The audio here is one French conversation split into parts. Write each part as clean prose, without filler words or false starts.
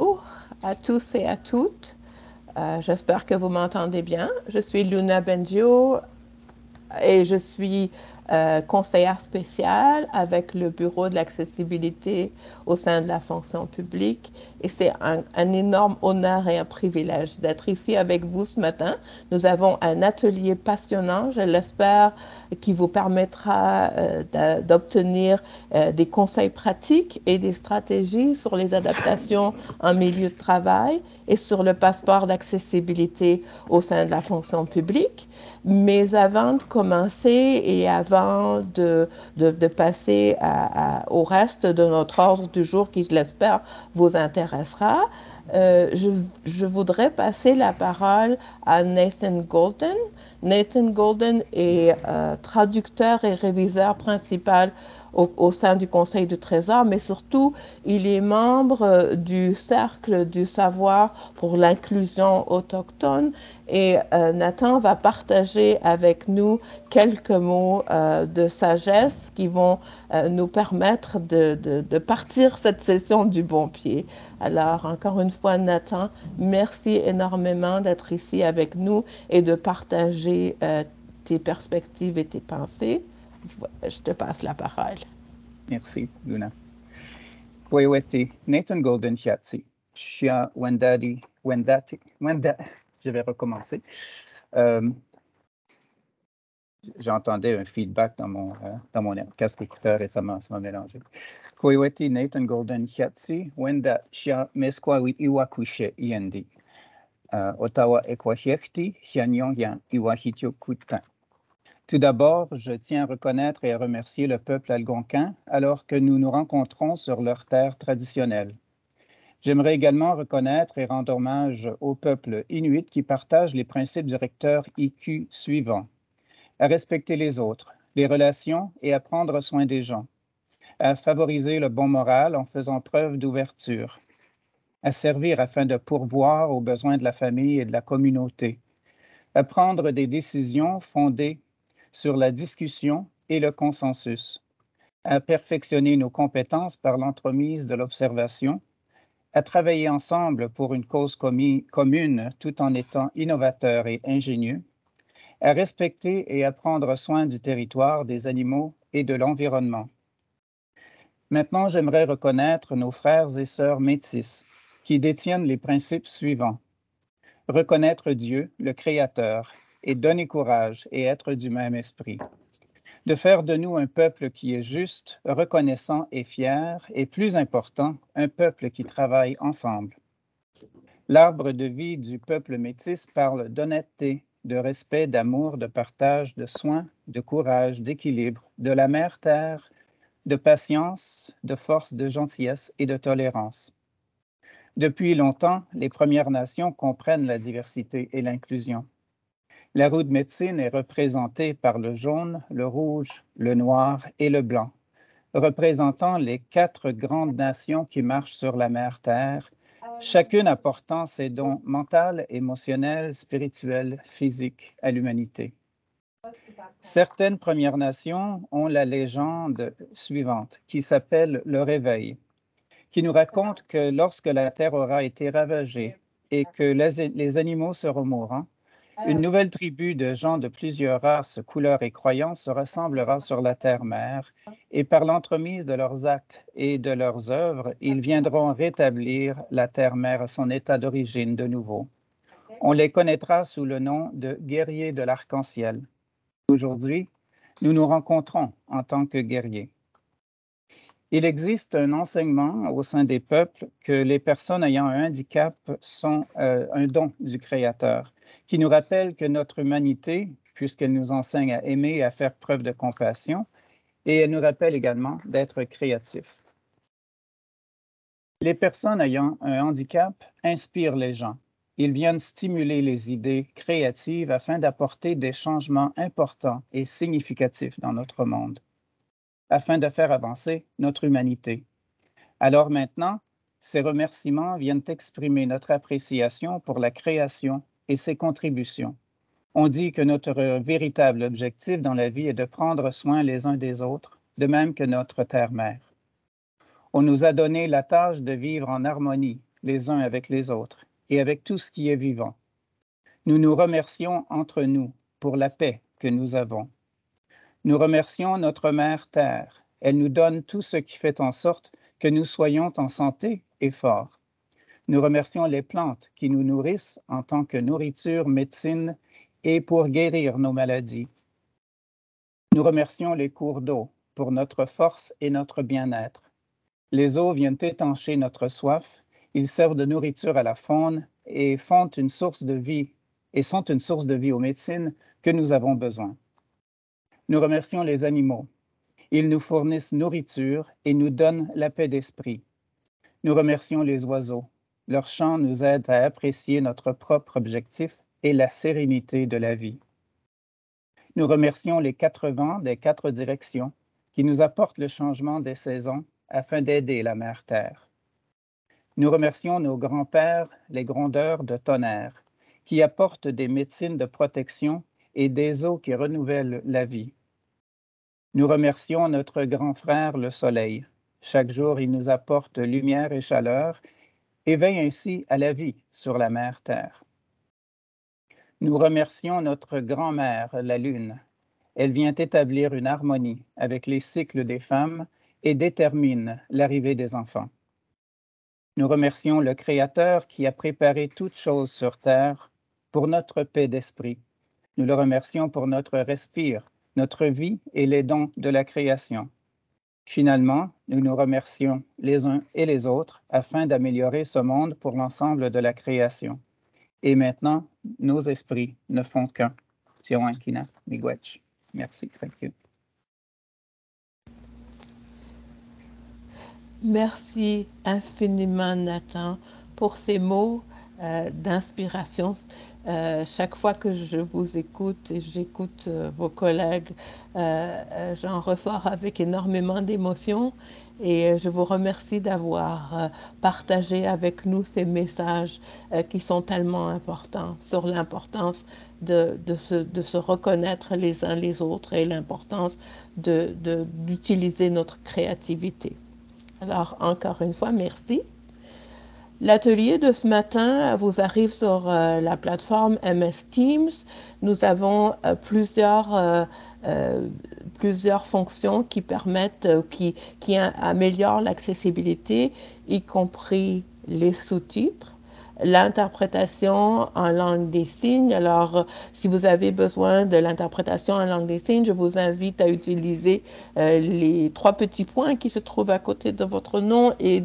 Bonjour à tous et à toutes. J'espère que vous m'entendez bien. Je suis Luna Bengio et je suis conseillère spéciale avec le Bureau de l'accessibilité au sein de la fonction publique. Et c'est un énorme honneur et un privilège d'être ici avec vous ce matin. Nous avons un atelier passionnant, je l'espère, qui vous permettra d'obtenir des conseils pratiques et des stratégies sur les adaptations en milieu de travail et sur le passeport d'accessibilité au sein de la fonction publique. Mais avant de commencer et avant de passer au reste de notre ordre du jour qui, je l'espère, vous intéressera, je voudrais passer la parole à Nathan Golden. Nathan Golden est traducteur et réviseur principal au sein du Conseil du Trésor, mais surtout, il est membre du Cercle du savoir pour l'inclusion autochtone et Nathan va partager avec nous quelques mots de sagesse qui vont nous permettre de partir cette session du bon pied. Alors, encore une fois, Nathan, merci énormément d'être ici avec nous et de partager tes perspectives et tes pensées. Je te passe la parole. Merci, Luna. Weweti, Nathan Golden Chiatsi, Shia Wendati, je vais recommencer. J'entendais un feedback dans mon casque écouteur et ça m'a mélangé. Weweti, Nathan Golden Chiatsi, Wenda Shia Mesquawi Iwakushe Yendi. Ottawa Ekwashefti, Xianyongyan Iwahitio Kutan. Tout d'abord, je tiens à reconnaître et à remercier le peuple algonquin alors que nous nous rencontrons sur leurs terres traditionnelles. J'aimerais également reconnaître et rendre hommage au peuple inuit qui partage les principes directeurs IQ suivants: à respecter les autres, les relations et à prendre soin des gens, à favoriser le bon moral en faisant preuve d'ouverture, à servir afin de pourvoir aux besoins de la famille et de la communauté, à prendre des décisions fondées sur la discussion et le consensus, à perfectionner nos compétences par l'entremise de l'observation, à travailler ensemble pour une cause commune tout en étant innovateurs et ingénieux, à respecter et à prendre soin du territoire, des animaux et de l'environnement. Maintenant, j'aimerais reconnaître nos frères et sœurs métis qui détiennent les principes suivants: reconnaître Dieu, le Créateur, et donner courage et être du même esprit. De faire de nous un peuple qui est juste, reconnaissant et fier, et plus important, un peuple qui travaille ensemble. L'arbre de vie du peuple métis parle d'honnêteté, de respect, d'amour, de partage, de soin, de courage, d'équilibre, de la mère terre, de patience, de force, de gentillesse et de tolérance. Depuis longtemps, les Premières Nations comprennent la diversité et l'inclusion. La roue de médecine est représentée par le jaune, le rouge, le noir et le blanc, représentant les 4 grandes nations qui marchent sur la mère Terre, chacune apportant ses dons mentaux, émotionnels, spirituels, physiques à l'humanité. Certaines Premières Nations ont la légende suivante, qui s'appelle le Réveil, qui nous raconte que lorsque la Terre aura été ravagée et que les animaux seront mourants, une nouvelle tribu de gens de plusieurs races, couleurs et croyances se rassemblera sur la terre-mère et par l'entremise de leurs actes et de leurs œuvres, ils viendront rétablir la terre-mère à son état d'origine de nouveau. On les connaîtra sous le nom de guerriers de l'arc-en-ciel. Aujourd'hui, nous nous rencontrons en tant que guerriers. Il existe un enseignement au sein des peuples que les personnes ayant un handicap sont un don du Créateur, qui nous rappelle que notre humanité, puisqu'elle nous enseigne à aimer et à faire preuve de compassion, et elle nous rappelle également d'être créatifs. Les personnes ayant un handicap inspirent les gens. Ils viennent stimuler les idées créatives afin d'apporter des changements importants et significatifs dans notre monde, afin de faire avancer notre humanité. Alors maintenant, ces remerciements viennent exprimer notre appréciation pour la création et ses contributions. On dit que notre véritable objectif dans la vie est de prendre soin les uns des autres, de même que notre terre-mère. On nous a donné la tâche de vivre en harmonie les uns avec les autres et avec tout ce qui est vivant. Nous nous remercions entre nous pour la paix que nous avons. Nous remercions notre Mère Terre. Elle nous donne tout ce qui fait en sorte que nous soyons en santé et forts. Nous remercions les plantes qui nous nourrissent en tant que nourriture, médecine et pour guérir nos maladies. Nous remercions les cours d'eau pour notre force et notre bien-être. Les eaux viennent étancher notre soif, ils servent de nourriture à la faune et sont une source de vie aux médecines que nous avons besoin. Nous remercions les animaux. Ils nous fournissent nourriture et nous donnent la paix d'esprit. Nous remercions les oiseaux. Leurs chants nous aident à apprécier notre propre objectif et la sérénité de la vie. Nous remercions les 4 vents des 4 directions qui nous apportent le changement des saisons afin d'aider la Mère Terre. Nous remercions nos grands-pères, les grondeurs de tonnerre, qui apportent des médecines de protection et des eaux qui renouvellent la vie. Nous remercions notre grand frère, le Soleil. Chaque jour, il nous apporte lumière et chaleur et veille ainsi à la vie sur la Mère Terre. Nous remercions notre grand-mère, la Lune. Elle vient établir une harmonie avec les cycles des femmes et détermine l'arrivée des enfants. Nous remercions le Créateur qui a préparé toutes choses sur terre pour notre paix d'esprit. Nous le remercions pour notre respire, notre vie et les dons de la création. Finalement, nous nous remercions les uns et les autres afin d'améliorer ce monde pour l'ensemble de la création. Et maintenant, nos esprits ne font qu'un. Tiawankina, miigwech. Merci, thank you. Merci infiniment, Nathan, pour ces mots d'inspiration. Chaque fois que je vous écoute et j'écoute vos collègues, j'en ressors avec énormément d'émotion et je vous remercie d'avoir partagé avec nous ces messages qui sont tellement importants sur l'importance de se reconnaître les uns les autres et l'importance d'utiliser notre créativité. Alors, encore une fois, merci. L'atelier de ce matin vous arrive sur la plateforme MS Teams. Nous avons plusieurs fonctions qui permettent, qui améliorent l'accessibilité, y compris les sous-titres, l'interprétation en langue des signes. Alors, si vous avez besoin de l'interprétation en langue des signes, je vous invite à utiliser les 3 petits points qui se trouvent à côté de votre nom et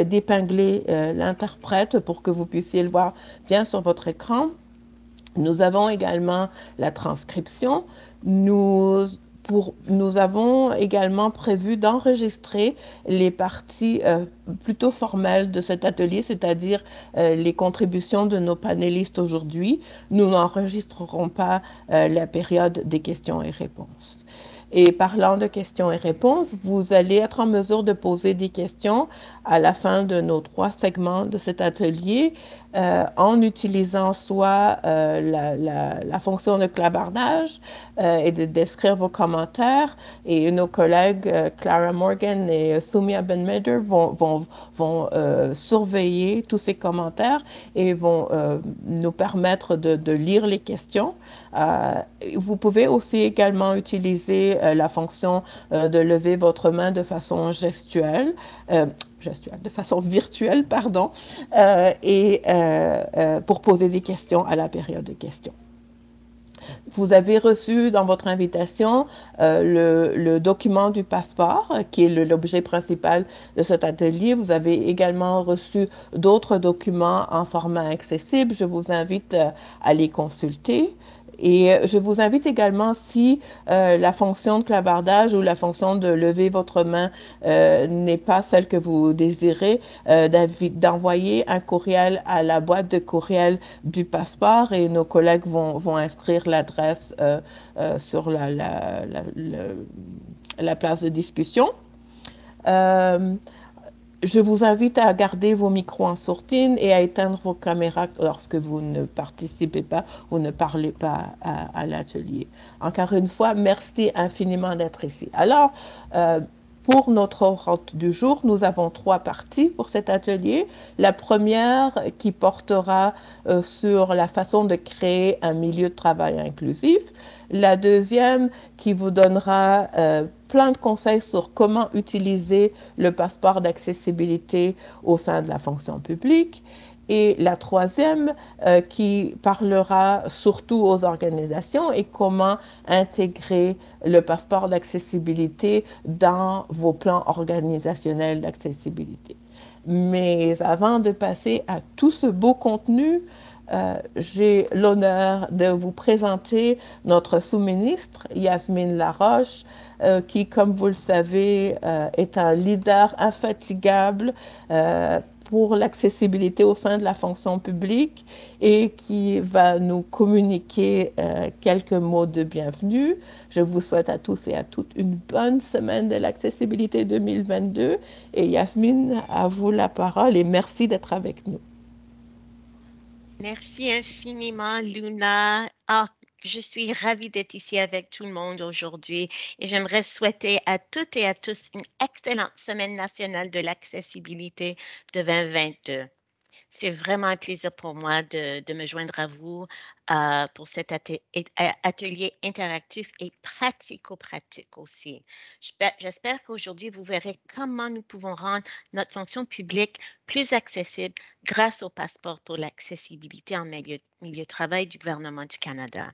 d'épingler l'interprète pour que vous puissiez le voir bien sur votre écran. Nous avons également la transcription. Nous avons également prévu d'enregistrer les parties plutôt formelles de cet atelier, c'est-à-dire les contributions de nos panélistes aujourd'hui. Nous n'enregistrerons pas la période des questions et réponses. Et parlant de questions et réponses, vous allez être en mesure de poser des questions à la fin de nos 3 segments de cet atelier en utilisant soit la fonction de clavardage et de décrire vos commentaires. Et nos collègues Clara Morgan et Soumya Ben-Meder vont surveiller tous ces commentaires et vont nous permettre de lire les questions. Vous pouvez aussi également utiliser la fonction de lever votre main de façon gestuelle, de façon virtuelle, pardon, pour poser des questions à la période de questions. Vous avez reçu dans votre invitation le document du passeport, qui est l'objet principal de cet atelier. Vous avez également reçu d'autres documents en format accessible. Je vous invite à les consulter. Et je vous invite également, si la fonction de clavardage ou la fonction de lever votre main n'est pas celle que vous désirez, d'envoyer un courriel à la boîte de courriel du passeport et nos collègues vont inscrire l'adresse sur la place de discussion. Je vous invite à garder vos micros en sourdine et à éteindre vos caméras lorsque vous ne participez pas ou ne parlez pas à l'atelier. Encore une fois, merci infiniment d'être ici. Alors, Pour notre ordre du jour, nous avons 3 parties pour cet atelier. La première qui portera sur la façon de créer un milieu de travail inclusif. La deuxième qui vous donnera plein de conseils sur comment utiliser le passeport d'accessibilité au sein de la fonction publique. Et la troisième qui parlera surtout aux organisations et comment intégrer le passeport d'accessibilité dans vos plans organisationnels d'accessibilité. Mais avant de passer à tout ce beau contenu, j'ai l'honneur de vous présenter notre sous-ministre, Yasmine Laroche, qui, comme vous le savez, est un leader infatigable pour l'accessibilité au sein de la fonction publique et qui va nous communiquer quelques mots de bienvenue. Je vous souhaite à tous et à toutes une bonne semaine de l'accessibilité 2022. Et Yasmine, à vous la parole et merci d'être avec nous. Merci infiniment, Luna. Ah, je suis ravie d'être ici avec tout le monde aujourd'hui et j'aimerais souhaiter à toutes et à tous une excellente semaine nationale de l'accessibilité de 2022. C'est vraiment un plaisir pour moi de me joindre à vous pour cet atelier interactif et pratico-pratique aussi. J'espère qu'aujourd'hui, vous verrez comment nous pouvons rendre notre fonction publique plus accessible grâce au passeport pour l'accessibilité en milieu de travail du gouvernement du Canada.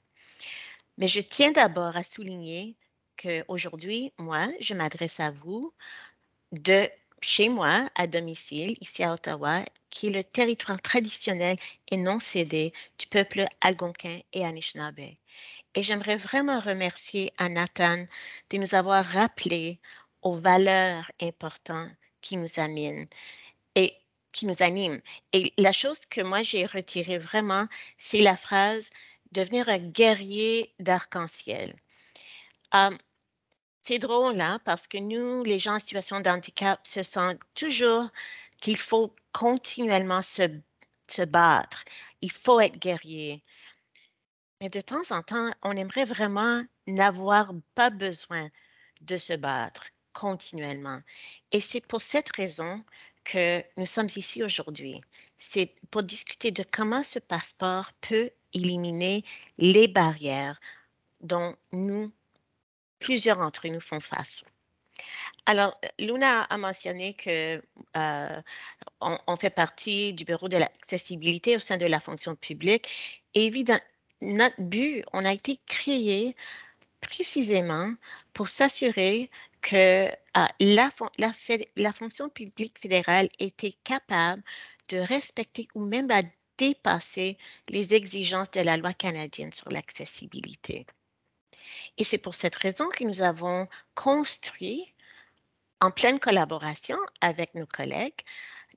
Mais je tiens d'abord à souligner qu'aujourd'hui, moi, je m'adresse à vous de chez moi, à domicile, ici à Ottawa, qui est le territoire traditionnel et non cédé du peuple algonquin et anishinaabe. Et j'aimerais vraiment remercier à Nathan de nous avoir rappelé aux valeurs importantes qui nous animent et qui nous animent. Et la chose que moi j'ai retirée vraiment, c'est la phrase « devenir un guerrier d'arc-en-ciel ». C'est drôle, hein, parce que nous, les gens en situation de handicap, se sentent toujours qu'il faut continuellement se battre. Il faut être guerrier. Mais de temps en temps, on aimerait vraiment n'avoir pas besoin de se battre continuellement. Et c'est pour cette raison que nous sommes ici aujourd'hui. C'est pour discuter de comment ce passeport peut éliminer les barrières dont plusieurs d'entre nous font face. Alors, Luna a mentionné que on fait partie du Bureau de l'accessibilité au sein de la fonction publique. Et évidemment, notre but, on a été créé précisément pour s'assurer que la fonction publique fédérale était capable de respecter ou même à dépasser les exigences de la loi canadienne sur l'accessibilité. Et c'est pour cette raison que nous avons construit, en pleine collaboration avec nos collègues,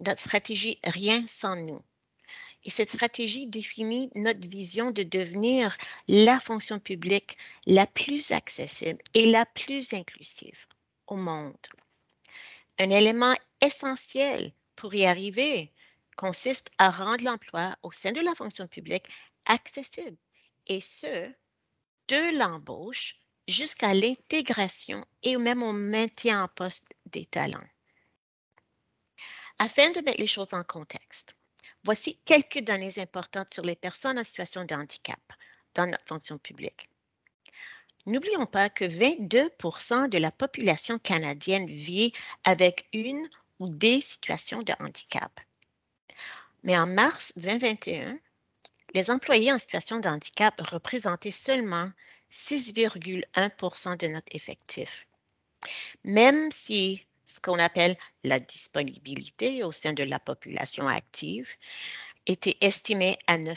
notre stratégie Rien sans nous. Et cette stratégie définit notre vision de devenir la fonction publique la plus accessible et la plus inclusive au monde. Un élément essentiel pour y arriver consiste à rendre l'emploi au sein de la fonction publique accessible, et ce, de l'embauche jusqu'à l'intégration et même au maintien en poste des talents. Afin de mettre les choses en contexte, voici quelques données importantes sur les personnes en situation de handicap dans notre fonction publique. N'oublions pas que 22% de la population canadienne vit avec une ou des situations de handicap. Mais en mars 2021, les employés en situation de handicap représentaient seulement 6,1% de notre effectif. Même si ce qu'on appelle la disponibilité au sein de la population active était estimée à 9%.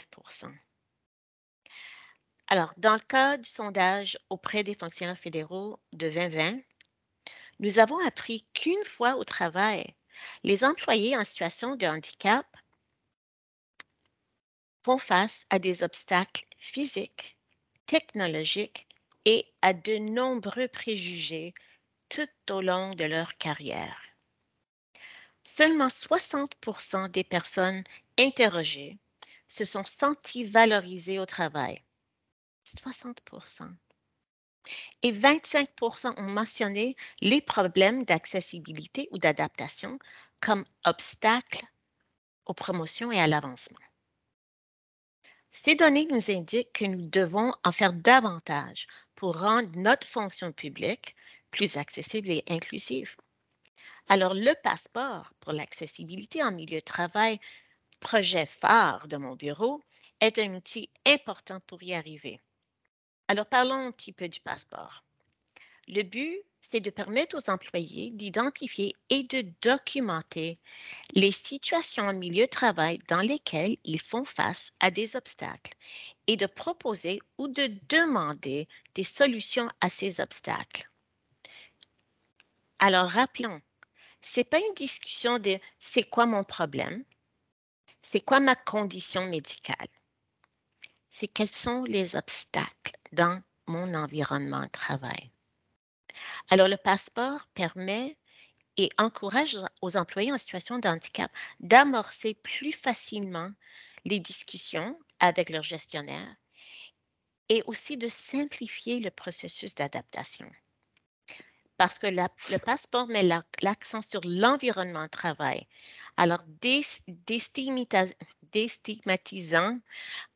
Alors, dans le cas du sondage auprès des fonctionnaires fédéraux de 2020, nous avons appris qu'une fois au travail, les employés en situation de handicap font face à des obstacles physiques, technologiques et à de nombreux préjugés tout au long de leur carrière. Seulement 60% des personnes interrogées se sont senties valorisées au travail. 60%. Et 25% ont mentionné les problèmes d'accessibilité ou d'adaptation comme obstacles aux promotions et à l'avancement. Ces données nous indiquent que nous devons en faire davantage pour rendre notre fonction publique plus accessible et inclusive. Alors, le passeport pour l'accessibilité en milieu de travail, projet phare de mon bureau, est un outil important pour y arriver. Alors, parlons un petit peu du passeport. Le but, c'est de permettre aux employés d'identifier et de documenter les situations en milieu de travail dans lesquelles ils font face à des obstacles et de proposer ou de demander des solutions à ces obstacles. Alors, rappelons, ce n'est pas une discussion de c'est quoi mon problème, c'est quoi ma condition médicale, c'est quels sont les obstacles dans mon environnement de travail. Alors, le passeport permet et encourage aux employés en situation de handicap d'amorcer plus facilement les discussions avec leur gestionnaire et aussi de simplifier le processus d'adaptation. Parce que le passeport met l'accent sur l'environnement de travail, alors déstigmatisant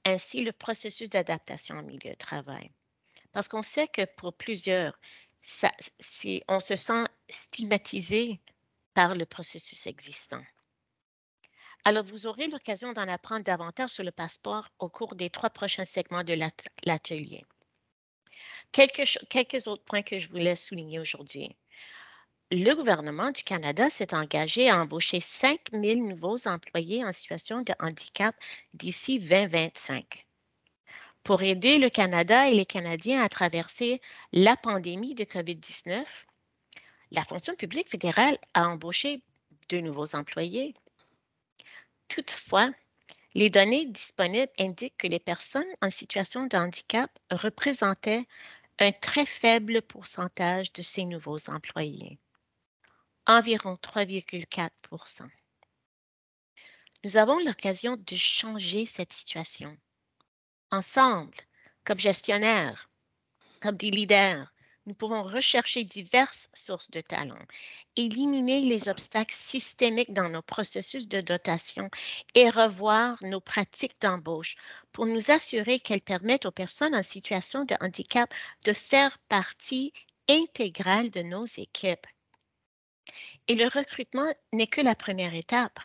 ainsi le processus d'adaptation en milieu de travail. Parce qu'on sait que pour plusieurs, on se sent stigmatisé par le processus existant. Alors, vous aurez l'occasion d'en apprendre davantage sur le passeport au cours des 3 prochains segments de l'atelier. Quelques autres points que je voulais souligner aujourd'hui. Le gouvernement du Canada s'est engagé à embaucher 5 000 nouveaux employés en situation de handicap d'ici 2025. Pour aider le Canada et les Canadiens à traverser la pandémie de COVID-19, la fonction publique fédérale a embauché de nouveaux employés. Toutefois, les données disponibles indiquent que les personnes en situation de handicap représentaient un très faible pourcentage de ces nouveaux employés, environ 3,4%. Nous avons l'occasion de changer cette situation. Ensemble, comme gestionnaires, comme des leaders, nous pouvons rechercher diverses sources de talents, éliminer les obstacles systémiques dans nos processus de dotation et revoir nos pratiques d'embauche pour nous assurer qu'elles permettent aux personnes en situation de handicap de faire partie intégrale de nos équipes. Et le recrutement n'est que la première étape.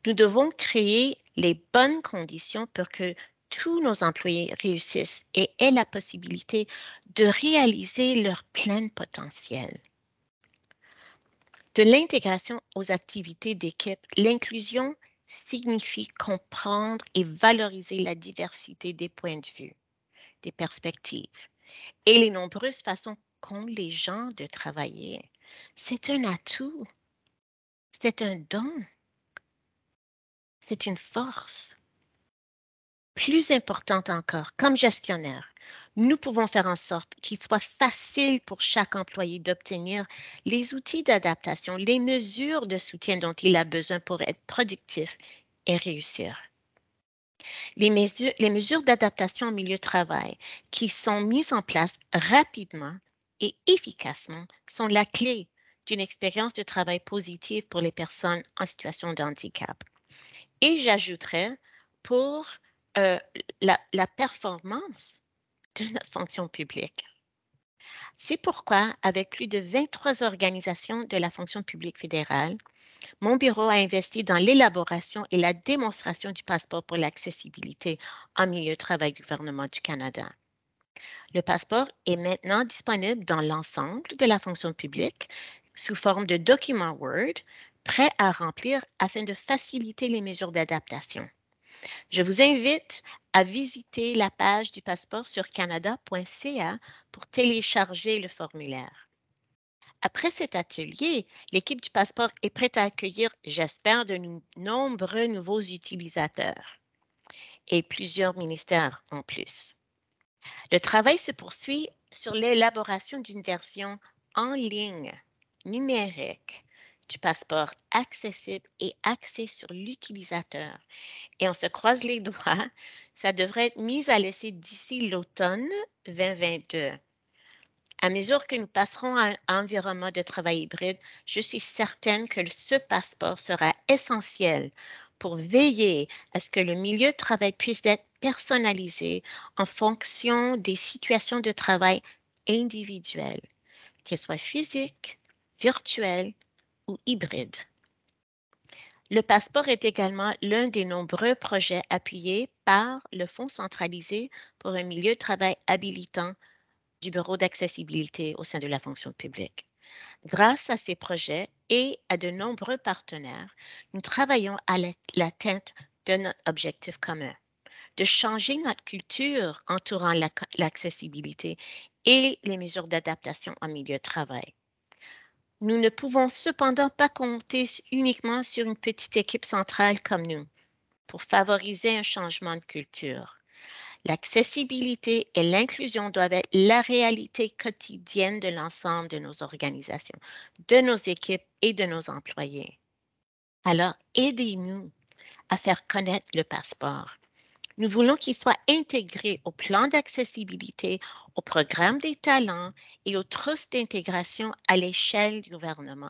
Nous devons créer les bonnes conditions pour que tous nos employés réussissent et aient la possibilité de réaliser leur plein potentiel. De l'intégration aux activités d'équipe, l'inclusion signifie comprendre et valoriser la diversité des points de vue, des perspectives et les nombreuses façons qu'ont les gens de travailler. C'est un atout, c'est un don, c'est une force. Plus importante encore, comme gestionnaire, nous pouvons faire en sorte qu'il soit facile pour chaque employé d'obtenir les outils d'adaptation, les mesures de soutien dont il a besoin pour être productif et réussir. Les mesures d'adaptation au milieu de travail qui sont mises en place rapidement et efficacement sont la clé d'une expérience de travail positive pour les personnes en situation de handicap. Et j'ajouterais pour la performance de notre fonction publique. C'est pourquoi, avec plus de 23 organisations de la fonction publique fédérale, mon bureau a investi dans l'élaboration et la démonstration du passeport pour l'accessibilité en milieu de travail du gouvernement du Canada. Le passeport est maintenant disponible dans l'ensemble de la fonction publique sous forme de document Word, prêt à remplir afin de faciliter les mesures d'adaptation. Je vous invite à visiter la page du passeport sur canada.ca pour télécharger le formulaire. Après cet atelier, l'équipe du passeport est prête à accueillir, j'espère, de nombreux nouveaux utilisateurs et plusieurs ministères en plus. Le travail se poursuit sur l'élaboration d'une version en ligne, numérique, du passeport accessible et axé sur l'utilisateur. Et on se croise les doigts, ça devrait être mis à l'essai d'ici l'automne 2022. À mesure que nous passerons à un environnement de travail hybride, je suis certaine que ce passeport sera essentiel pour veiller à ce que le milieu de travail puisse être personnalisé en fonction des situations de travail individuelles, qu'elles soient physiques, virtuelles ou hybrides. Le passeport est également l'un des nombreux projets appuyés par le Fonds centralisé pour un milieu de travail habilitant du Bureau d'accessibilité au sein de la fonction publique. Grâce à ces projets et à de nombreux partenaires, nous travaillons à l'atteinte de notre objectif commun, de changer notre culture entourant l'accessibilité et les mesures d'adaptation en milieu de travail. Nous ne pouvons cependant pas compter uniquement sur une petite équipe centrale comme nous pour favoriser un changement de culture. L'accessibilité et l'inclusion doivent être la réalité quotidienne de l'ensemble de nos organisations, de nos équipes et de nos employés. Alors, aidez-nous à faire connaître le passeport. Nous voulons qu'il soit intégré au plan d'accessibilité, au programme des talents et au trust d'intégration à l'échelle du gouvernement.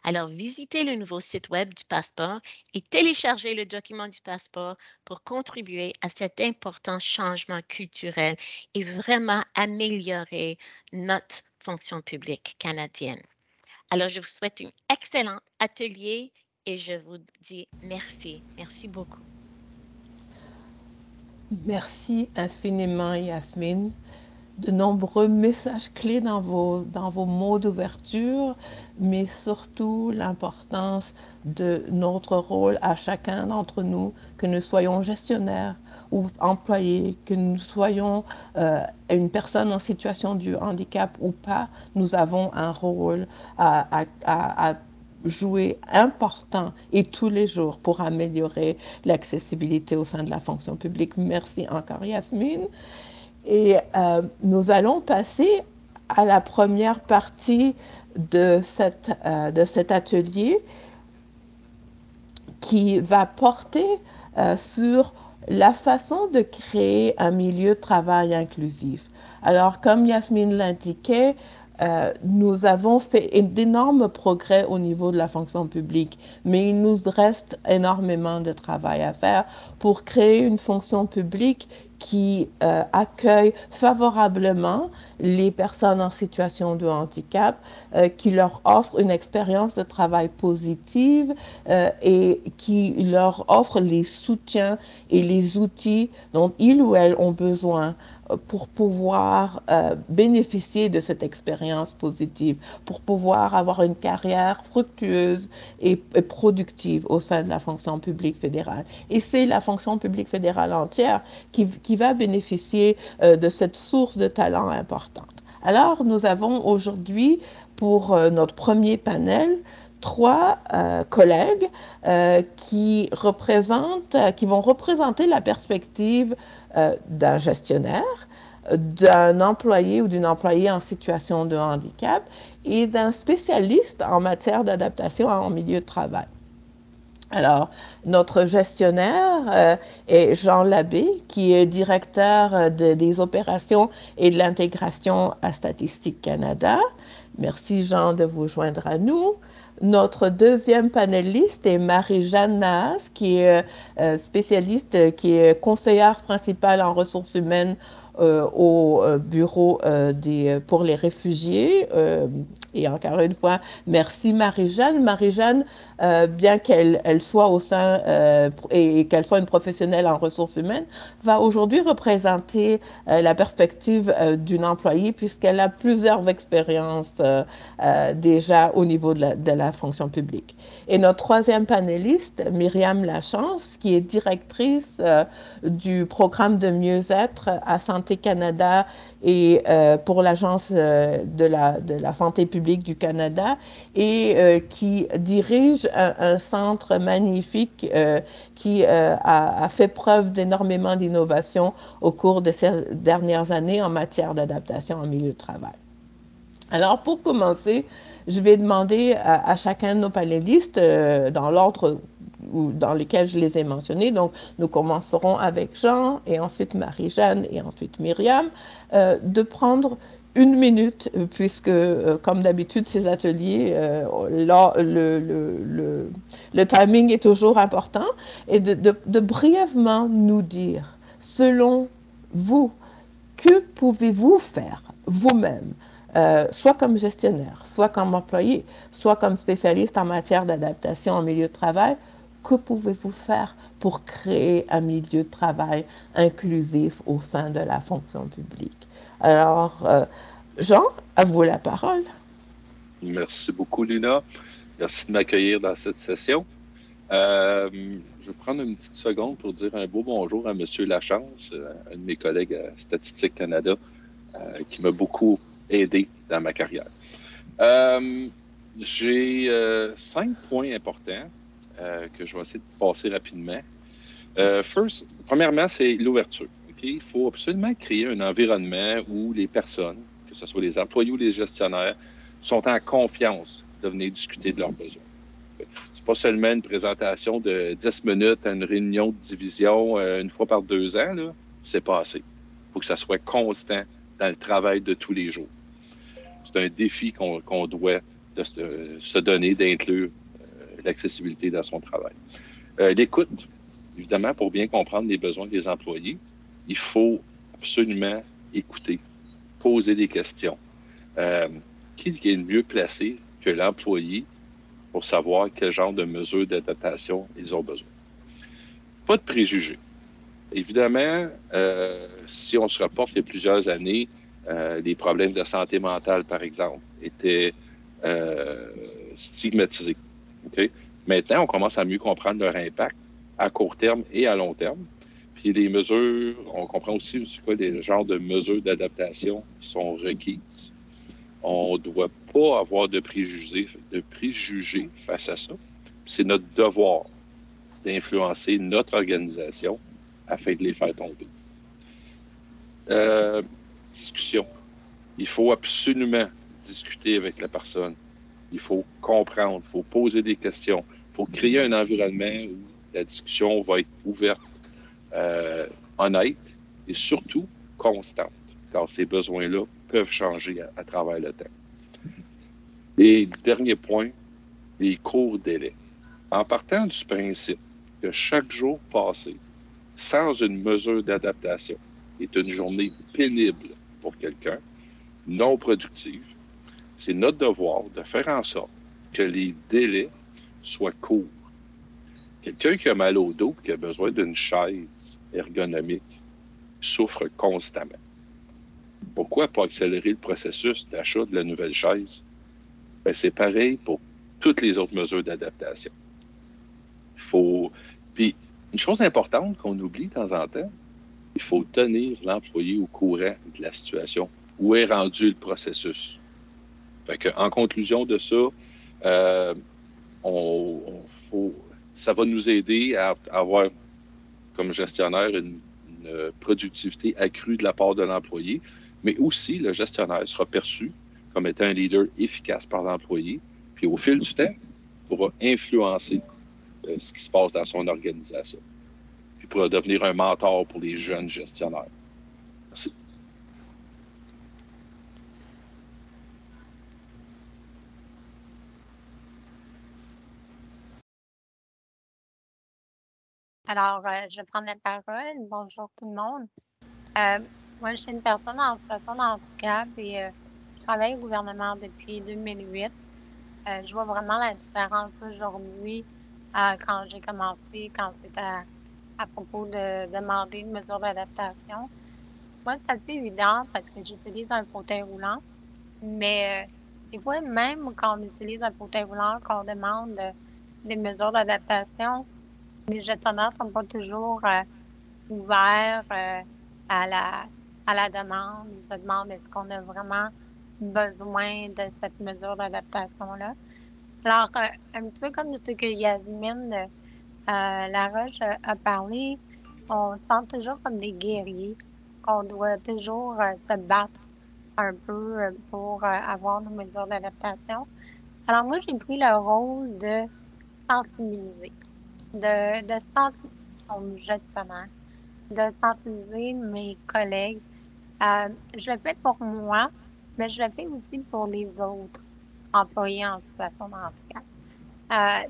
Alors, visitez le nouveau site web du passeport et téléchargez le document du passeport pour contribuer à cet important changement culturel et vraiment améliorer notre fonction publique canadienne. Alors, je vous souhaite un excellent atelier et je vous dis merci. Merci beaucoup. Merci infiniment, Yasmine. De nombreux messages clés dans vos mots d'ouverture, mais surtout l'importance de notre rôle à chacun d'entre nous, que nous soyons gestionnaires ou employés, que nous soyons une personne en situation de handicap ou pas, nous avons un rôle à jouer important et tous les jours pour améliorer l'accessibilité au sein de la fonction publique. Merci encore, Yasmine. Et nous allons passer à la première partie de cet atelier qui va porter sur la façon de créer un milieu de travail inclusif. Alors, comme Yasmine l'indiquait, nous avons fait d'énormes progrès au niveau de la fonction publique, mais il nous reste énormément de travail à faire pour créer une fonction publique qui accueille favorablement les personnes en situation de handicap, qui leur offre une expérience de travail positive et qui leur offre les soutiens et les outils dont ils ou elles ont besoin pour pouvoir bénéficier de cette expérience positive, pour pouvoir avoir une carrière fructueuse et productive au sein de la fonction publique fédérale. Et c'est la fonction publique fédérale entière qui va bénéficier de cette source de talent importante. Alors, nous avons aujourd'hui, pour notre premier panel, trois collègues qui vont représenter la perspective d'un gestionnaire, d'un employé ou d'une employée en situation de handicap et d'un spécialiste en matière d'adaptation en milieu de travail. Alors, notre gestionnaire est Jean Labbé, qui est directeur des opérations et de l'intégration à Statistique Canada. Merci Jean de vous joindre à nous. Notre deuxième panéliste est Marie-Jeanne Nahas, qui est spécialiste, qui est conseillère principale en ressources humaines au bureau pour les réfugiés. Et encore une fois, merci Marie-Jeanne. Marie-Jeanne, bien qu'elle soit au sein et qu'elle soit une professionnelle en ressources humaines, va aujourd'hui représenter la perspective d'une employée puisqu'elle a plusieurs expériences déjà au niveau de la fonction publique. Et notre troisième panéliste, Myriam Lachance, qui est directrice du programme de mieux-être à Santé Canada et pour l'Agence de la santé publique du Canada et qui dirige un centre magnifique qui a fait preuve d'énormément d'innovation au cours de ces dernières années en matière d'adaptation en milieu de travail. Alors, pour commencer, je vais demander à chacun de nos panélistes, dans l'ordre dans lesquels je les ai mentionnés, donc nous commencerons avec Jean, et ensuite Marie-Jeanne, et ensuite Myriam, de prendre une minute, puisque, comme d'habitude, ces ateliers, là, le timing est toujours important, et de brièvement nous dire, selon vous, que pouvez-vous faire vous-même, soit comme gestionnaire, soit comme employé, soit comme spécialiste en matière d'adaptation en milieu de travail, que pouvez-vous faire pour créer un milieu de travail inclusif au sein de la fonction publique? Alors, Jean, à vous la parole. Merci beaucoup, Luna. Merci de m'accueillir dans cette session. Je vais prendre une petite seconde pour dire un beau bonjour à M. Lachance, un de mes collègues à Statistique Canada, qui m'a beaucoup aidé dans ma carrière. J'ai 5 points importants que je vais essayer de passer rapidement. Premièrement, c'est l'ouverture. Okay? Il faut absolument créer un environnement où les personnes, que ce soit les employés ou les gestionnaires, sont en confiance de venir discuter de leurs besoins. C'est pas seulement une présentation de 10 minutes à une réunion de division une fois par 2 ans, là. C'est pas assez. Il faut que ça soit constant dans le travail de tous les jours. C'est un défi qu'on doit se donner d'inclure l'accessibilité dans son travail. L'écoute, évidemment, pour bien comprendre les besoins des employés, il faut absolument écouter, poser des questions. Qui est le mieux placé que l'employé pour savoir quel genre de mesures d'adaptation ils ont besoin? Pas de préjugés. Évidemment, si on se reporte il y a plusieurs années, les problèmes de santé mentale, par exemple, étaient stigmatisés. Okay? Maintenant, on commence à mieux comprendre leur impact à court terme et à long terme. Puis les mesures, on comprend aussi c'est quoi les genres de mesures d'adaptation qui sont requises. On ne doit pas avoir de préjugés face à ça. C'est notre devoir d'influencer notre organisation afin de les faire tomber. Discussion. Il faut absolument discuter avec la personne. Il faut comprendre, il faut poser des questions. Il faut créer un environnement où la discussion va être ouverte, honnête et surtout constante, car ces besoins-là peuvent changer à travers le temps. Et dernier point, les courts délais. En partant du principe que chaque jour passé sans une mesure d'adaptation est une journée pénible pour quelqu'un, non productive, c'est notre devoir de faire en sorte que les délais soient courts. Quelqu'un qui a mal au dos et qui a besoin d'une chaise ergonomique souffre constamment. Pourquoi pas accélérer le processus d'achat de la nouvelle chaise? Ben, c'est pareil pour toutes les autres mesures d'adaptation. Puis, une chose importante qu'on oublie de temps en temps, il faut tenir l'employé au courant de la situation. Où est rendu le processus? Fait que, en conclusion de ça, ça va nous aider à avoir, comme gestionnaire, une productivité accrue de la part de l'employé, mais aussi le gestionnaire sera perçu comme étant un leader efficace par l'employé, puis au fil du temps, pourra influencer ce qui se passe dans son organisation, puis pourra devenir un mentor pour les jeunes gestionnaires. Merci. Alors, je prends la parole. Bonjour tout le monde. Moi, je suis une personne en situation de handicap et je travaille au gouvernement depuis 2008. Je vois vraiment la différence aujourd'hui quand j'ai commencé, quand c'était à propos de demander une mesure d'adaptation. Moi, c'est assez évident parce que j'utilise un fauteuil roulant, mais des fois, même quand on utilise un fauteuil roulant, qu'on demande des mesures d'adaptation, les gestionnaires ne sont pas toujours ouverts à la demande. Ils se demandent est-ce qu'on a vraiment besoin de cette mesure d'adaptation-là. Alors, un petit peu comme ce que Yasmine Laroche a parlé, on se sent toujours comme des guerriers, qu'on doit toujours se battre un peu pour avoir nos mesures d'adaptation. Alors, moi, j'ai pris le rôle de sensibiliser, de sensibiliser mon gestionnaire, de sensibiliser mes collègues. Je le fais pour moi, mais je le fais aussi pour les autres employés en situation de handicap.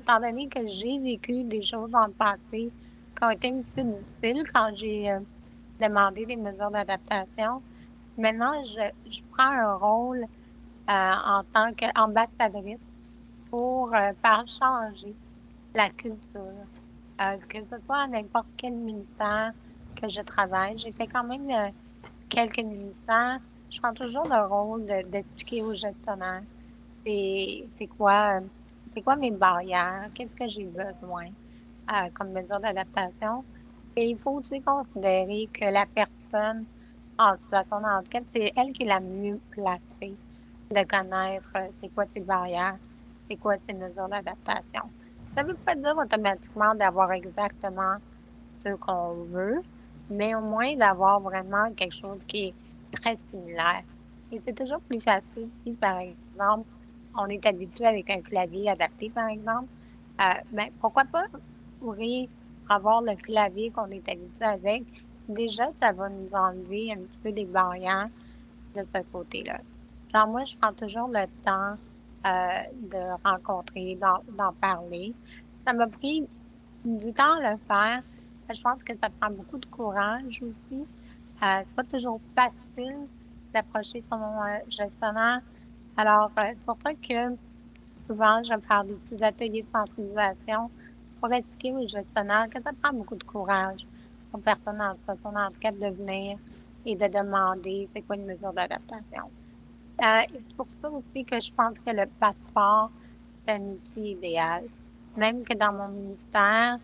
Étant donné que j'ai vécu des choses dans le passé qui ont été un petit peu difficiles quand j'ai demandé des mesures d'adaptation, maintenant, je prends un rôle en tant qu'ambassadrice pour faire changer la culture, que ce soit à n'importe quel ministère que je travaille. J'ai fait quand même quelques ministères. Je prends toujours le rôle d'expliquer aux gestionnaires c'est quoi mes barrières, qu'est-ce que j'ai besoin comme mesure d'adaptation. Et il faut aussi considérer que la personne en situation de handicap, c'est elle qui est la mieux placée de connaître c'est quoi ses barrières, c'est quoi ses mesures d'adaptation. Ça ne veut pas dire automatiquement d'avoir exactement ce qu'on veut, mais au moins d'avoir vraiment quelque chose qui est très similaire. Et c'est toujours plus facile si, par exemple, on est habitué avec un clavier adapté, par exemple. Ben, pourquoi pas pourrait avoir le clavier qu'on est habitué avec? Déjà, ça va nous enlever un petit peu des barrières de ce côté-là. Genre, moi, je prends toujours le temps de rencontrer, d'en parler. Ça m'a pris du temps à le faire. Je pense que ça prend beaucoup de courage aussi. C'est pas toujours facile d'approcher son gestionnaire. Alors, c'est pour ça que souvent, je vais faire des petits ateliers de sensibilisation pour expliquer aux gestionnaires que ça prend beaucoup de courage aux personnes en situation de handicap de venir et de demander c'est quoi une mesure d'adaptation. Et c'est pour ça aussi que je pense que le passeport, c'est un outil idéal. Même que dans mon ministère,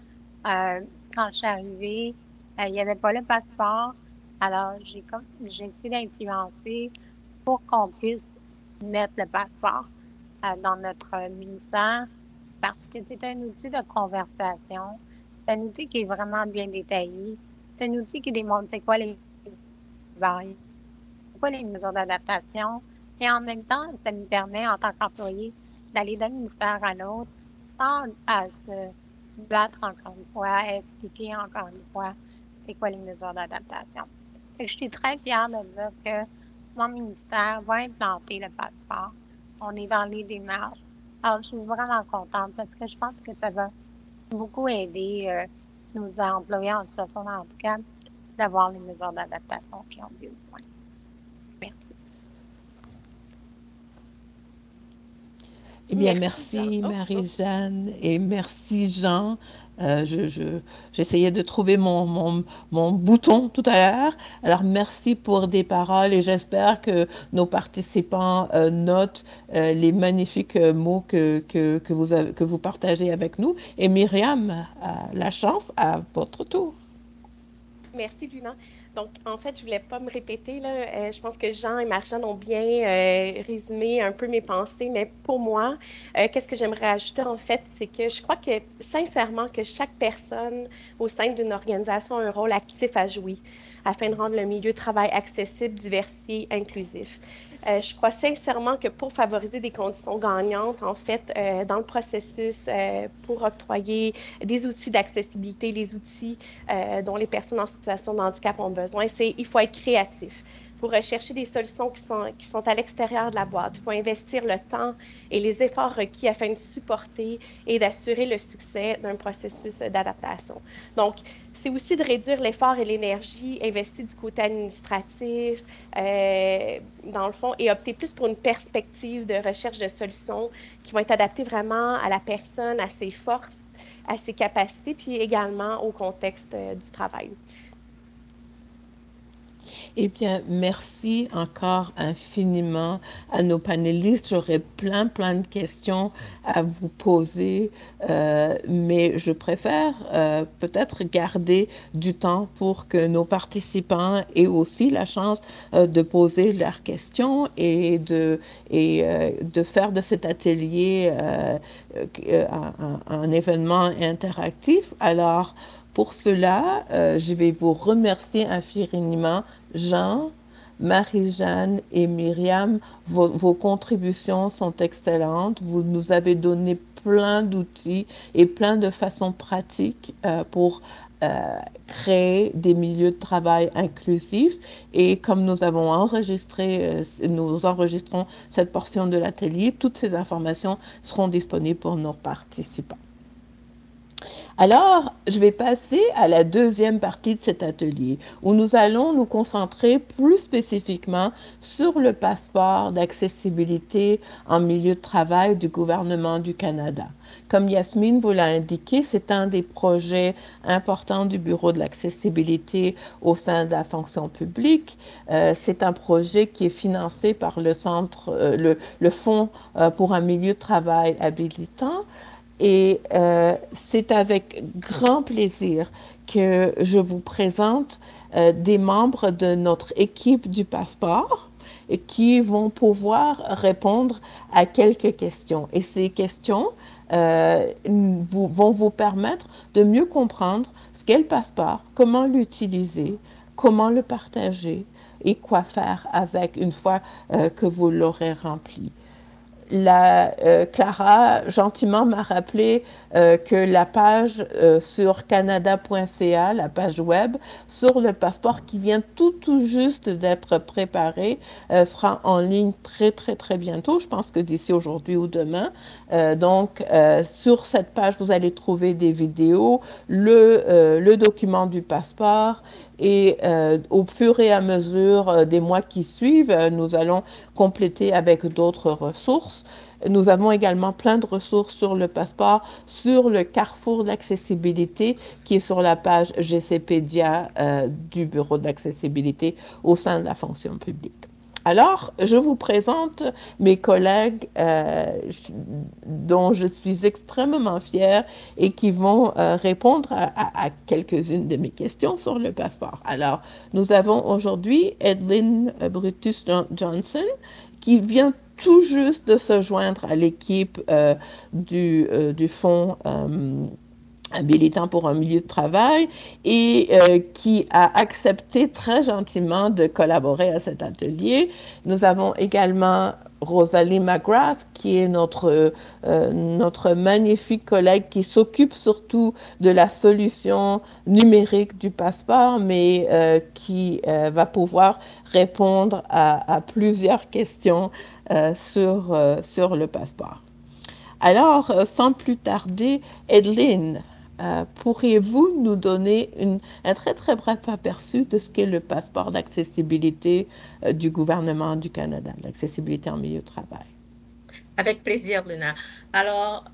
euh, quand je suis arrivée, il n'y avait pas le passeport. Alors, j'ai essayé d'influencer pour qu'on puisse mettre le passeport dans notre ministère parce que c'est un outil de conversation. C'est un outil qui est vraiment bien détaillé. C'est un outil qui démontre c'est quoi les barrières, c'est quoi les mesures d'adaptation. Et en même temps, ça nous permet, en tant qu'employé, d'aller d'un ministère à l'autre sans se battre encore une fois, à expliquer encore une fois c'est quoi les mesures d'adaptation. Fait que je suis très fière de dire que mon ministère va implanter le passeport. On est dans les démarches. Alors, je suis vraiment contente parce que je pense que ça va beaucoup aider nos employés en situation de handicap d'avoir les mesures d'adaptation qu'ils ont besoin. Merci. Eh bien, Merci, merci Jean. Marie-Jeanne et merci Jean. J'essayais de trouver mon bouton tout à l'heure. Alors, merci pour des paroles et j'espère que nos participants notent les magnifiques mots que vous partagez avec nous. Et Myriam, la chance à votre tour. Merci, Luna. Donc, en fait, je voulais pas me répéter, là. Je pense que Jean et Marjane ont bien résumé un peu mes pensées, mais pour moi, qu'est-ce que j'aimerais ajouter, en fait, c'est que je crois que, sincèrement, que chaque personne au sein d'une organisation a un rôle actif à jouer afin de rendre le milieu de travail accessible, diversifié, inclusif. Je crois sincèrement que pour favoriser des conditions gagnantes, en fait, dans le processus, pour octroyer des outils d'accessibilité, les outils dont les personnes en situation de handicap ont besoin, il faut être créatif. Il faut rechercher des solutions qui sont à l'extérieur de la boîte. Il faut investir le temps et les efforts requis afin de supporter et d'assurer le succès d'un processus d'adaptation. Donc, c'est aussi de réduire l'effort et l'énergie investis du côté administratif, dans le fond, et opter plus pour une perspective de recherche de solutions qui vont être adaptées vraiment à la personne, à ses forces, à ses capacités, puis également au contexte du travail. Eh bien, merci encore infiniment à nos panélistes. J'aurais plein de questions à vous poser, mais je préfère peut-être garder du temps pour que nos participants aient aussi la chance de poser leurs questions et de faire de cet atelier un événement interactif. Alors, pour cela, je vais vous remercier infiniment, Jean, Marie-Jeanne et Myriam. Vos contributions sont excellentes. Vous nous avez donné plein d'outils et plein de façons pratiques pour créer des milieux de travail inclusifs. Et comme nous enregistrons cette portion de l'atelier, toutes ces informations seront disponibles pour nos participants. Alors, je vais passer à la deuxième partie de cet atelier, où nous allons nous concentrer plus spécifiquement sur le passeport d'accessibilité en milieu de travail du gouvernement du Canada. Comme Yasmine vous l'a indiqué, c'est un des projets importants du Bureau de l'accessibilité au sein de la fonction publique. C'est un projet qui est financé par le Fonds pour un milieu de travail habilitant. Et c'est avec grand plaisir que je vous présente des membres de notre équipe du passeport et qui vont pouvoir répondre à quelques questions. Et ces questions vont vous permettre de mieux comprendre ce qu'est le passeport, comment l'utiliser, comment le partager et quoi faire avec une fois que vous l'aurez rempli. Clara gentiment m'a rappelé que la page sur canada.ca, la page web, sur le passeport qui vient tout juste d'être préparé, sera en ligne très bientôt. Je pense que d'ici aujourd'hui ou demain. Donc, sur cette page, vous allez trouver des vidéos, le document du passeport, et au fur et à mesure des mois qui suivent, nous allons compléter avec d'autres ressources. Nous avons également plein de ressources sur le passeport, sur le carrefour d'accessibilité qui est sur la page GCpedia du Bureau d'accessibilité au sein de la fonction publique. Alors, je vous présente mes collègues dont je suis extrêmement fière et qui vont répondre à quelques-unes de mes questions sur le passeport. Alors, nous avons aujourd'hui Edlyn Brutus Johnson qui vient tout juste de se joindre à l'équipe du Fonds habilitant pour un milieu de travail et qui a accepté très gentiment de collaborer à cet atelier. Nous avons également Rosalie McGrath, qui est notre magnifique collègue qui s'occupe surtout de la solution numérique du passeport, mais qui va pouvoir répondre à plusieurs questions sur le passeport. Alors, sans plus tarder, Edlyn, pourriez-vous nous donner un très bref aperçu de ce qu'est le passeport d'accessibilité du gouvernement du Canada, l'accessibilité en milieu de travail? Avec plaisir, Luna. Alors,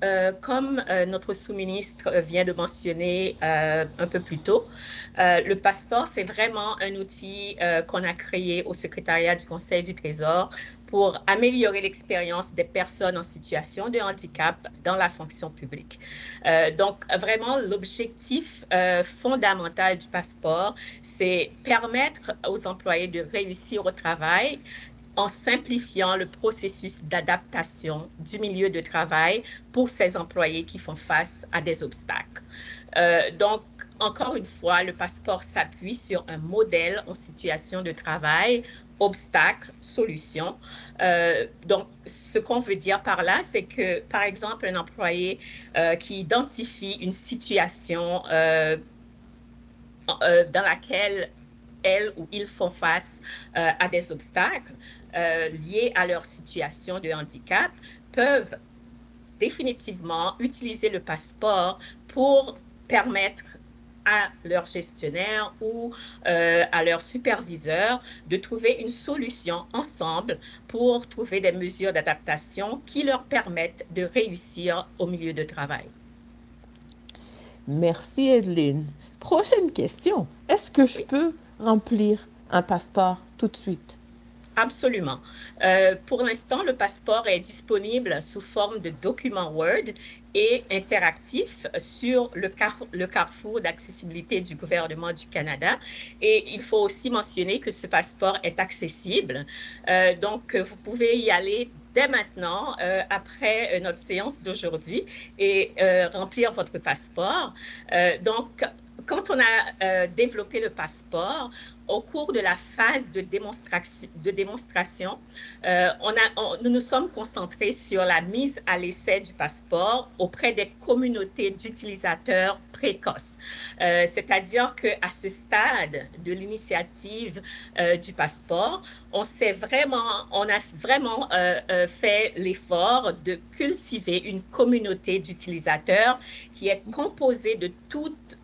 comme notre sous-ministre vient de mentionner un peu plus tôt, le passeport, c'est vraiment un outil qu'on a créé au secrétariat du Conseil du Trésor pour améliorer l'expérience des personnes en situation de handicap dans la fonction publique. Donc, vraiment, l'objectif fondamental du passeport, c'est permettre aux employés de réussir au travail en simplifiant le processus d'adaptation du milieu de travail pour ces employés qui font face à des obstacles. Donc, encore une fois, le passeport s'appuie sur un modèle en situation de travail, obstacle, solution. Donc, ce qu'on veut dire par là, c'est que, par exemple, un employé qui identifie une situation dans laquelle elles ou ils font face à des obstacles liés à leur situation de handicap peuvent définitivement utiliser le passeport pour permettre à leur gestionnaire ou à leur superviseur de trouver une solution ensemble pour trouver des mesures d'adaptation qui leur permettent de réussir au milieu de travail. Merci, Edlyn. Prochaine question. Est-ce que je peux remplir un passeport tout de suite? Absolument. Pour l'instant, le passeport est disponible sous forme de document Word et interactif sur le carrefour d'accessibilité du gouvernement du Canada. Et il faut aussi mentionner que ce passeport est accessible. Donc, vous pouvez y aller dès maintenant, après notre séance d'aujourd'hui, et remplir votre passeport. Donc, quand on a développé le passeport, au cours de la phase de démonstration, nous nous sommes concentrés sur la mise à l'essai du passeport auprès des communautés d'utilisateurs précoces. C'est-à-dire qu'à ce stade de l'initiative du passeport, on a vraiment fait l'effort de cultiver une communauté d'utilisateurs qui est composée de toutes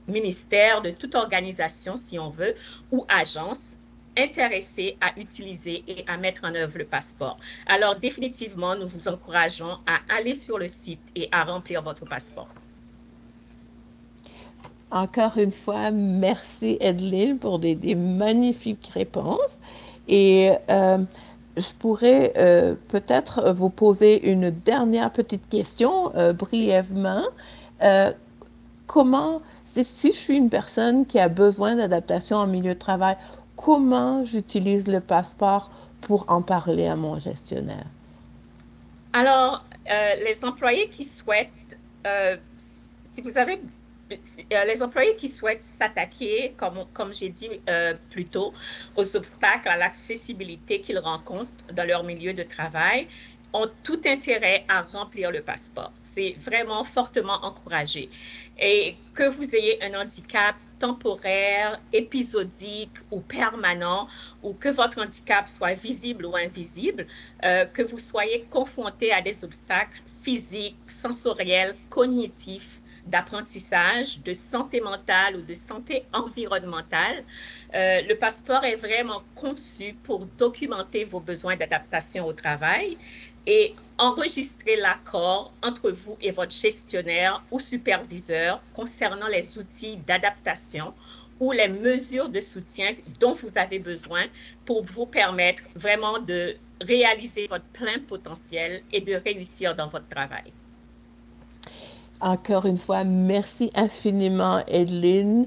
ministère, de toute organisation, si on veut, ou agence intéressée à utiliser et à mettre en œuvre le passeport. Alors, définitivement, nous vous encourageons à aller sur le site et à remplir votre passeport. Encore une fois, merci Edelyne pour des magnifiques réponses. Et je pourrais peut-être vous poser une dernière petite question brièvement. Si je suis une personne qui a besoin d'adaptation en milieu de travail, comment j'utilise le passeport pour en parler à mon gestionnaire? Alors, les employés qui souhaitent, les employés qui souhaitent s'attaquer, comme j'ai dit plus tôt, aux obstacles à l'accessibilité qu'ils rencontrent dans leur milieu de travail, ont tout intérêt à remplir le passeport. C'est vraiment fortement encouragé. Et que vous ayez un handicap temporaire, épisodique ou permanent, ou que votre handicap soit visible ou invisible, que vous soyez confronté à des obstacles physiques, sensoriels, cognitifs, d'apprentissage, de santé mentale ou de santé environnementale, le passeport est vraiment conçu pour documenter vos besoins d'adaptation au travail et enregistrer l'accord entre vous et votre gestionnaire ou superviseur concernant les outils d'adaptation ou les mesures de soutien dont vous avez besoin pour vous permettre vraiment de réaliser votre plein potentiel et de réussir dans votre travail. Encore une fois, merci infiniment, Edelyne.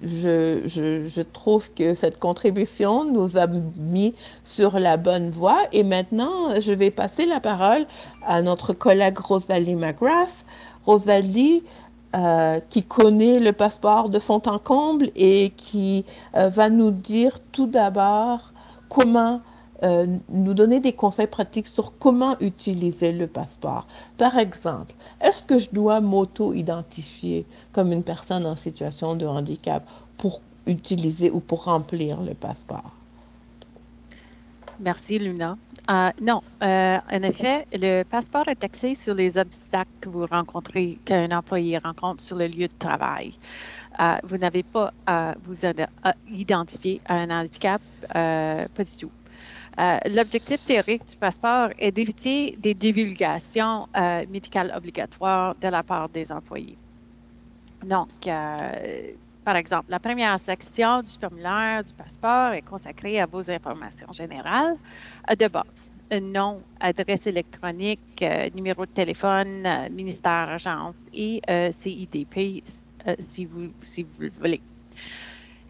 Je trouve que cette contribution nous a mis sur la bonne voie. Et maintenant, je vais passer la parole à notre collègue Rosalie McGrath. Rosalie, qui connaît le passeport de fond en comble et qui va nous dire tout d'abord comment nous donner des conseils pratiques sur comment utiliser le passeport. Par exemple, est-ce que je dois m'auto-identifier comme une personne en situation de handicap pour utiliser ou pour remplir le passeport? Merci, Luna. Non, en effet, le passeport est axé sur les obstacles que vous rencontrez, qu'un employé rencontre sur le lieu de travail. Vous n'avez pas à vous identifier à un handicap, pas du tout. L'objectif théorique du passeport est d'éviter des divulgations médicales obligatoires de la part des employés. Donc, par exemple, la première section du formulaire du passeport est consacrée à vos informations générales de base. Nom, adresse électronique, numéro de téléphone, ministère, agence et CIDP si vous le voulez.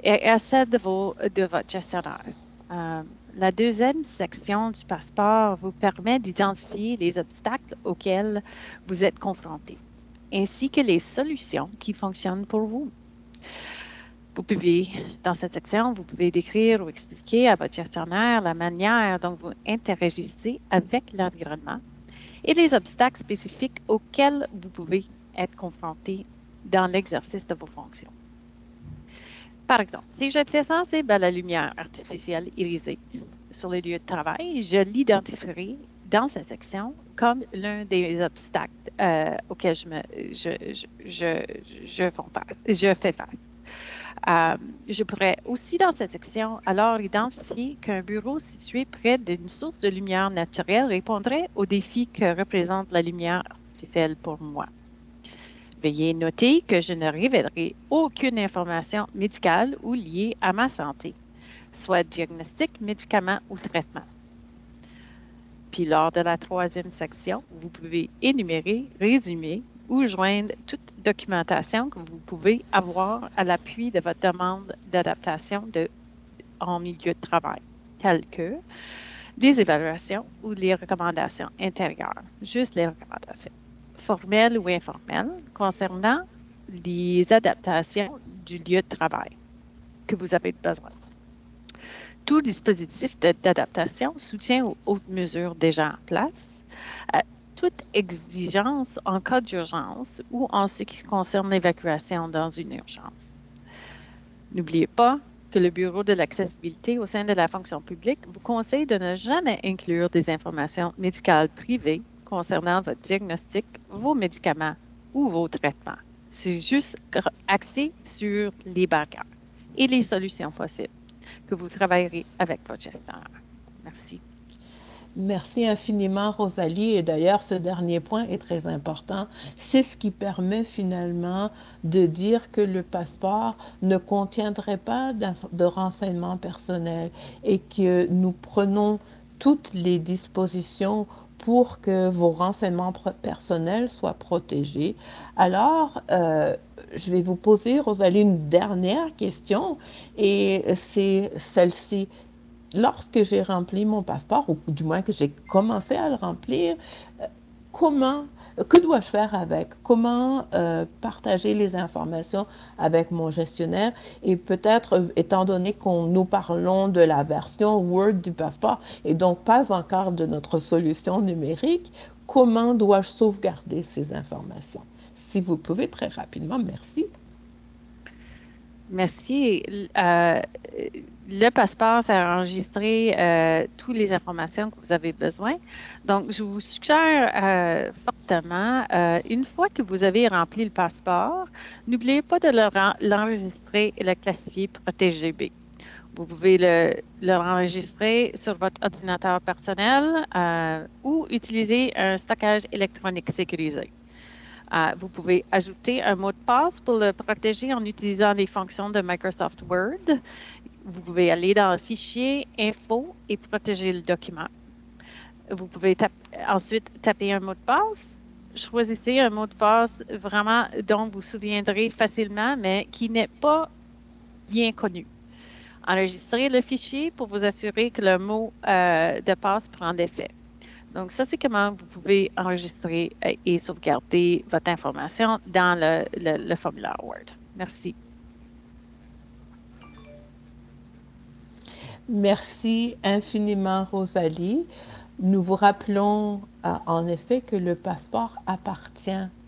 Et à celle de votre gestionnaire. La deuxième section du passeport vous permet d'identifier les obstacles auxquels vous êtes confrontés, ainsi que les solutions qui fonctionnent pour vous. Dans cette section, vous pouvez décrire ou expliquer à votre gestionnaire la manière dont vous interagissez avec l'environnement et les obstacles spécifiques auxquels vous pouvez être confronté dans l'exercice de vos fonctions. Par exemple, si j'étais sensible à la lumière artificielle irisée sur les lieux de travail, je l'identifierai dans cette section comme l'un des obstacles auxquels je fais face. Je pourrais aussi, dans cette section, alors identifier qu'un bureau situé près d'une source de lumière naturelle répondrait aux défis que représente la lumière artificielle pour moi. Veuillez noter que je ne révélerai aucune information médicale ou liée à ma santé, soit diagnostic, médicament ou traitement. Puis lors de la troisième section, vous pouvez énumérer, résumer ou joindre toute documentation que vous pouvez avoir à l'appui de votre demande d'adaptation en milieu de travail, telles que des évaluations ou les recommandations intérieures, juste les recommandations, formelles ou informelles, concernant les adaptations du lieu de travail que vous avez besoin. Tout dispositif d'adaptation soutient aux autres mesures déjà en place, toute exigence en cas d'urgence ou en ce qui concerne l'évacuation dans une urgence. N'oubliez pas que le Bureau de l'accessibilité au sein de la fonction publique vous conseille de ne jamais inclure des informations médicales privées concernant votre diagnostic, vos médicaments ou vos traitements. C'est juste axé sur les barrières et les solutions possibles que vous travaillerez avec votre gestionnaire. Merci. Merci infiniment, Rosalie. Et d'ailleurs, ce dernier point est très important. C'est ce qui permet finalement de dire que le passeport ne contiendrait pas de renseignements personnels et que nous prenons toutes les dispositions pour que vos renseignements personnels soient protégés. Alors, je vais vous poser, Rosalie, une dernière question et c'est celle-ci. Lorsque j'ai rempli mon passeport, ou du moins que j'ai commencé à le remplir, que dois-je faire avec? Comment partager les informations avec mon gestionnaire? Et peut-être, étant donné qu'on nous parlons de la version Word du passeport et donc pas encore de notre solution numérique, comment dois-je sauvegarder ces informations? Si vous pouvez très rapidement, merci. Merci. Le passeport, ça a enregistré toutes les informations que vous avez besoin. Donc, je vous suggère fortement, une fois que vous avez rempli le passeport, n'oubliez pas de l'enregistrer et le classifier protégé B. Vous pouvez l'enregistrer sur votre ordinateur personnel ou utiliser un stockage électronique sécurisé. Vous pouvez ajouter un mot de passe pour le protéger en utilisant les fonctions de Microsoft Word. Vous pouvez aller dans le fichier Info et protéger le document. Vous pouvez ensuite taper un mot de passe. Choisissez un mot de passe vraiment dont vous vous souviendrez facilement, mais qui n'est pas bien connu. Enregistrez le fichier pour vous assurer que le mot de passe prend effet. Donc, ça, c'est comment vous pouvez enregistrer et sauvegarder votre information dans le formulaire Word. Merci. Merci infiniment, Rosalie. Nous vous rappelons en effet que le passeport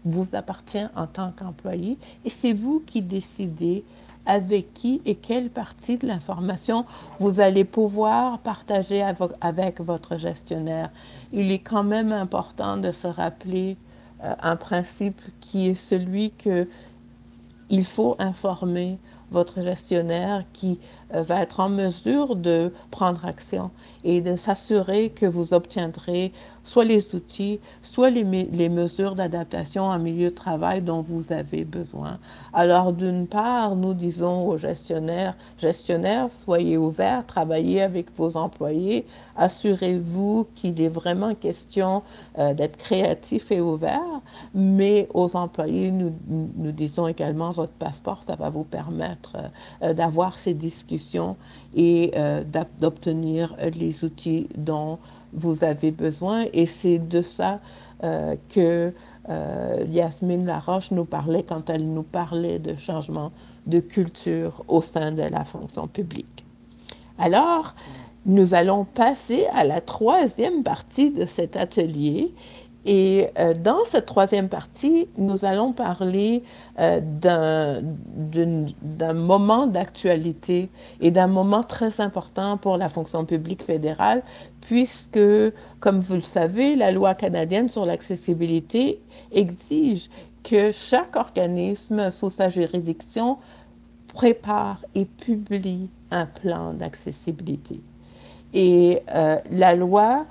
vous appartient en tant qu'employé et c'est vous qui décidez avec qui et quelle partie de l'information vous allez pouvoir partager avec votre gestionnaire. Il est quand même important de se rappeler un principe qui est celui que il faut informer votre gestionnaire qui va être en mesure de prendre action et de s'assurer que vous obtiendrez soit les outils, soit les mesures d'adaptation en milieu de travail dont vous avez besoin. Alors, d'une part, nous disons aux gestionnaires, soyez ouverts, travaillez avec vos employés, assurez-vous qu'il est vraiment question d'être créatif et ouvert, mais aux employés, nous disons également, votre passeport, ça va vous permettre d'avoir ces discussions et d'obtenir les outils dont vous avez besoin. Et c'est de ça que Yasmine Laroche nous parlait quand elle nous parlait de changement de culture au sein de la fonction publique. Alors, nous allons passer à la troisième partie de cet atelier. Et dans cette troisième partie, nous allons parler d'un moment d'actualité et d'un moment très important pour la fonction publique fédérale, puisque, comme vous le savez, la loi canadienne sur l'accessibilité exige que chaque organisme sous sa juridiction prépare et publie un plan d'accessibilité. Et la loi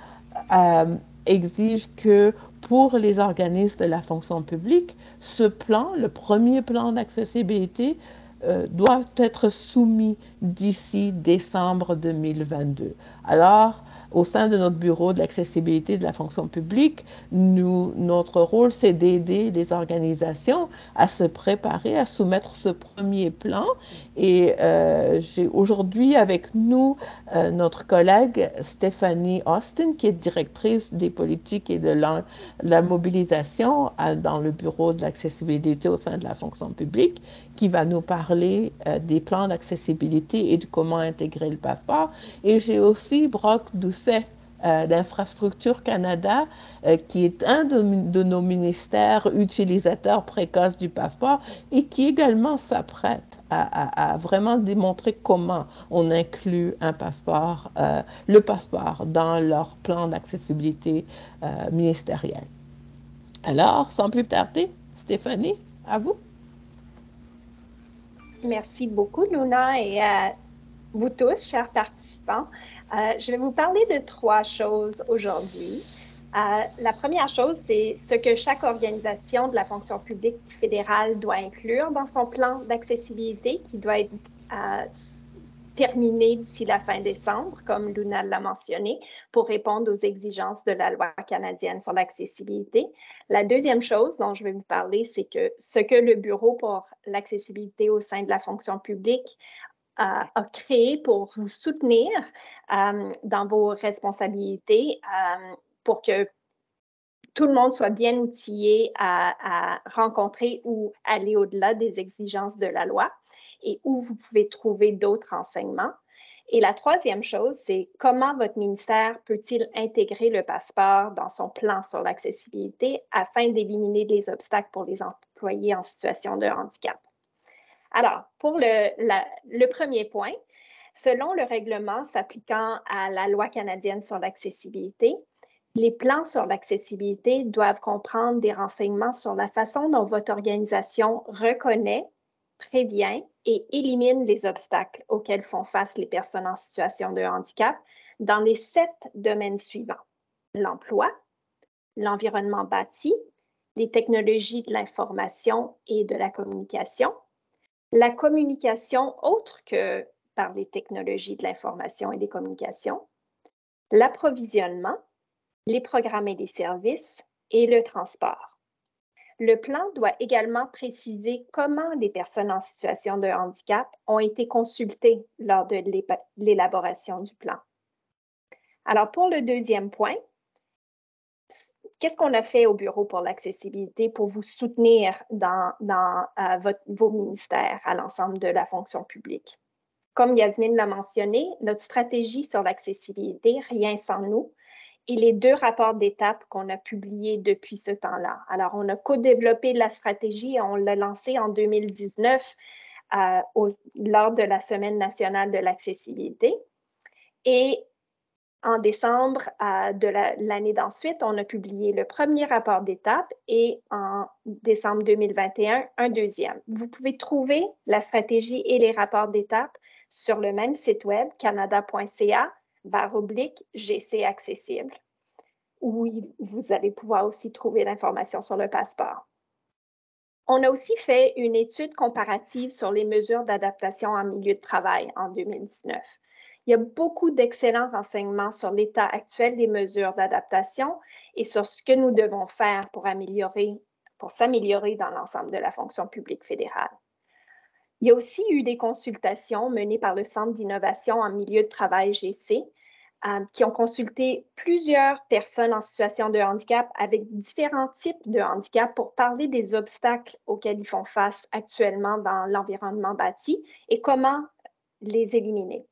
exige que pour les organismes de la fonction publique, ce plan, le premier plan d'accessibilité, doit être soumis d'ici décembre 2022. Alors, au sein de notre bureau de l'accessibilité de la fonction publique, notre rôle, c'est d'aider les organisations à se préparer, à soumettre ce premier plan. Et j'ai aujourd'hui avec nous notre collègue Stéphanie Austin, qui est directrice des politiques et de la mobilisation dans le bureau de l'accessibilité au sein de la fonction publique, qui va nous parler des plans d'accessibilité et de comment intégrer le passeport. Et j'ai aussi Brock Doucet d'Infrastructure Canada, qui est un de nos ministères utilisateurs précoces du passeport et qui également s'apprête à vraiment démontrer comment on inclut un passeport, le passeport dans leur plan d'accessibilité ministériel. Alors, sans plus tarder, Stéphanie, à vous. Merci beaucoup, Luna, et à vous tous, chers participants. Je vais vous parler de 3 choses aujourd'hui. La première chose, c'est ce que chaque organisation de la fonction publique fédérale doit inclure dans son plan d'accessibilité qui doit être terminé d'ici la fin décembre, comme Luna l'a mentionné, pour répondre aux exigences de la loi canadienne sur l'accessibilité. La deuxième chose dont je vais vous parler, c'est que ce que le Bureau pour l'accessibilité au sein de la fonction publique a créé pour vous soutenir dans vos responsabilités pour que tout le monde soit bien outillé à rencontrer ou aller au-delà des exigences de la loi et où vous pouvez trouver d'autres enseignements. Et la troisième chose, c'est comment votre ministère peut-il intégrer le passeport dans son plan sur l'accessibilité afin d'éliminer les obstacles pour les employés en situation de handicap. Alors, pour le premier point, selon le règlement s'appliquant à la loi canadienne sur l'accessibilité, les plans sur l'accessibilité doivent comprendre des renseignements sur la façon dont votre organisation reconnaît, prévient et élimine les obstacles auxquels font face les personnes en situation de handicap dans les 7 domaines suivants: l'emploi, l'environnement bâti, les technologies de l'information et de la communication, la communication autre que par les technologies de l'information et des communications, l'approvisionnement, les programmes et les services et le transport. Le plan doit également préciser comment les personnes en situation de handicap ont été consultées lors de l'élaboration du plan. Alors, pour le deuxième point, qu'est-ce qu'on a fait au Bureau pour l'accessibilité pour vous soutenir dans vos ministères à l'ensemble de la fonction publique? Comme Yasmine l'a mentionné, notre stratégie sur l'accessibilité, Rien sans nous, et les 2 rapports d'étape qu'on a publiés depuis ce temps-là. Alors, on a co-développé la stratégie et on l'a lancée en 2019 lors de la Semaine nationale de l'accessibilité. Et en décembre de l'année d'ensuite, on a publié le premier rapport d'étape et en décembre 2021, un deuxième. Vous pouvez trouver la stratégie et les rapports d'étape sur le même site web, canada.ca/GC accessible, où vous allez pouvoir aussi trouver l'information sur le passeport. On a aussi fait une étude comparative sur les mesures d'adaptation en milieu de travail en 2019. Il y a beaucoup d'excellents renseignements sur l'état actuel des mesures d'adaptation et sur ce que nous devons faire pour s'améliorer dans l'ensemble de la fonction publique fédérale. Il y a aussi eu des consultations menées par le Centre d'innovation en milieu de travail GC qui ont consulté plusieurs personnes en situation de handicap avec différents types de handicap pour parler des obstacles auxquels ils font face actuellement dans l'environnement bâti et comment les éliminer.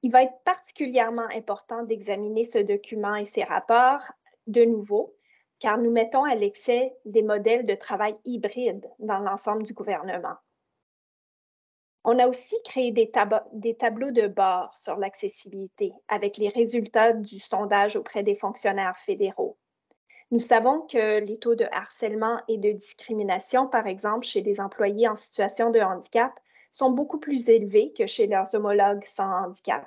Il va être particulièrement important d'examiner ce document et ses rapports de nouveau, car nous mettons à l'excès des modèles de travail hybrides dans l'ensemble du gouvernement. On a aussi créé des tableaux de bord sur l'accessibilité avec les résultats du sondage auprès des fonctionnaires fédéraux. Nous savons que les taux de harcèlement et de discrimination, par exemple, chez les employés en situation de handicap, sont beaucoup plus élevés que chez leurs homologues sans handicap.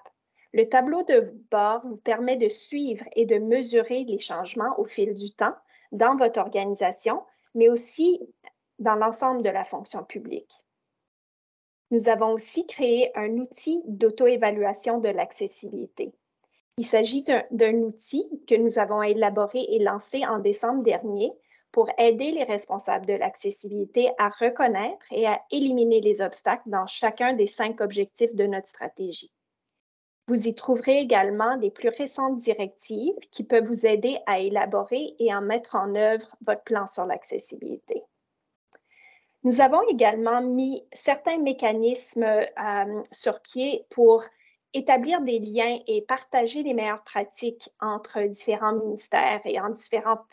Le tableau de bord vous permet de suivre et de mesurer les changements au fil du temps dans votre organisation, mais aussi dans l'ensemble de la fonction publique. Nous avons aussi créé un outil d'auto-évaluation de l'accessibilité. Il s'agit d'un outil que nous avons élaboré et lancé en décembre dernier pour aider les responsables de l'accessibilité à reconnaître et à éliminer les obstacles dans chacun des 5 objectifs de notre stratégie. Vous y trouverez également les plus récentes directives qui peuvent vous aider à élaborer et à mettre en œuvre votre plan sur l'accessibilité. Nous avons également mis certains mécanismes sur pied pour établir des liens et partager les meilleures pratiques entre différents ministères et en différentes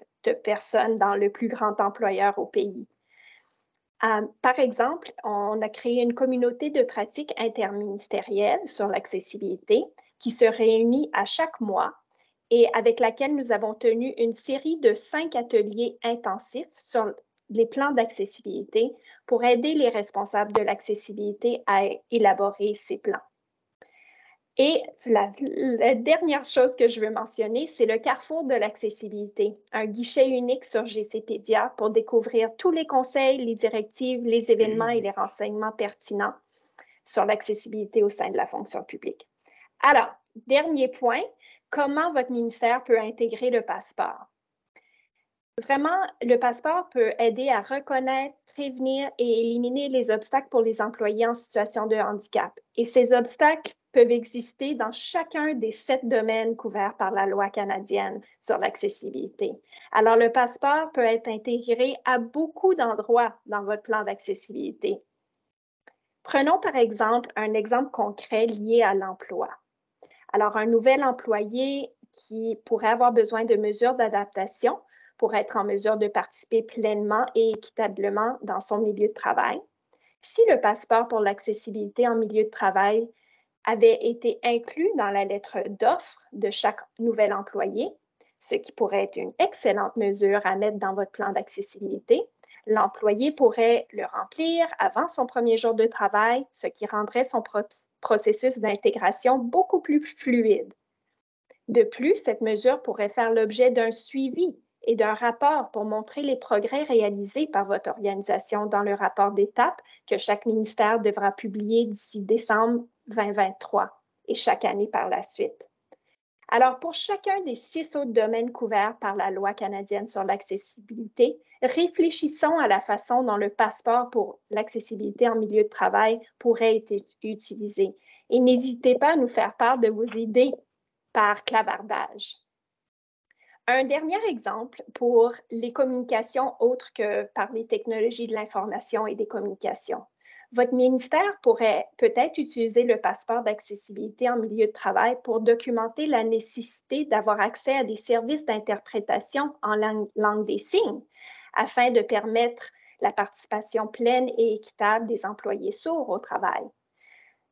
personnes dans le plus grand employeur au pays. Par exemple, on a créé une communauté de pratiques interministérielles sur l'accessibilité qui se réunit à chaque mois et avec laquelle nous avons tenu une série de 5 ateliers intensifs sur les plans d'accessibilité pour aider les responsables de l'accessibilité à élaborer ces plans. Et la dernière chose que je veux mentionner, c'est le Carrefour de l'accessibilité, un guichet unique sur GCpedia pour découvrir tous les conseils, les directives, les événements et les renseignements pertinents sur l'accessibilité au sein de la fonction publique. Alors, dernier point, comment votre ministère peut intégrer le passeport? Vraiment, le passeport peut aider à reconnaître, prévenir et éliminer les obstacles pour les employés en situation de handicap. Et ces obstacles peuvent exister dans chacun des 7 domaines couverts par la loi canadienne sur l'accessibilité. Alors, le passeport peut être intégré à beaucoup d'endroits dans votre plan d'accessibilité. Prenons par exemple un exemple concret lié à l'emploi. Alors, un nouvel employé qui pourrait avoir besoin de mesures d'adaptation pour être en mesure de participer pleinement et équitablement dans son milieu de travail. Si le passeport pour l'accessibilité en milieu de travail avait été inclus dans la lettre d'offre de chaque nouvel employé, ce qui pourrait être une excellente mesure à mettre dans votre plan d'accessibilité, l'employé pourrait le remplir avant son premier jour de travail, ce qui rendrait son processus d'intégration beaucoup plus fluide. De plus, cette mesure pourrait faire l'objet d'un suivi et d'un rapport pour montrer les progrès réalisés par votre organisation dans le rapport d'étape que chaque ministère devra publier d'ici décembre 2023 et chaque année par la suite. Alors, pour chacun des 6 autres domaines couverts par la loi canadienne sur l'accessibilité, réfléchissons à la façon dont le passeport pour l'accessibilité en milieu de travail pourrait être utilisé. Et n'hésitez pas à nous faire part de vos idées par clavardage. Un dernier exemple pour les communications autres que par les technologies de l'information et des communications. Votre ministère pourrait peut-être utiliser le passeport d'accessibilité en milieu de travail pour documenter la nécessité d'avoir accès à des services d'interprétation en langue des signes afin de permettre la participation pleine et équitable des employés sourds au travail.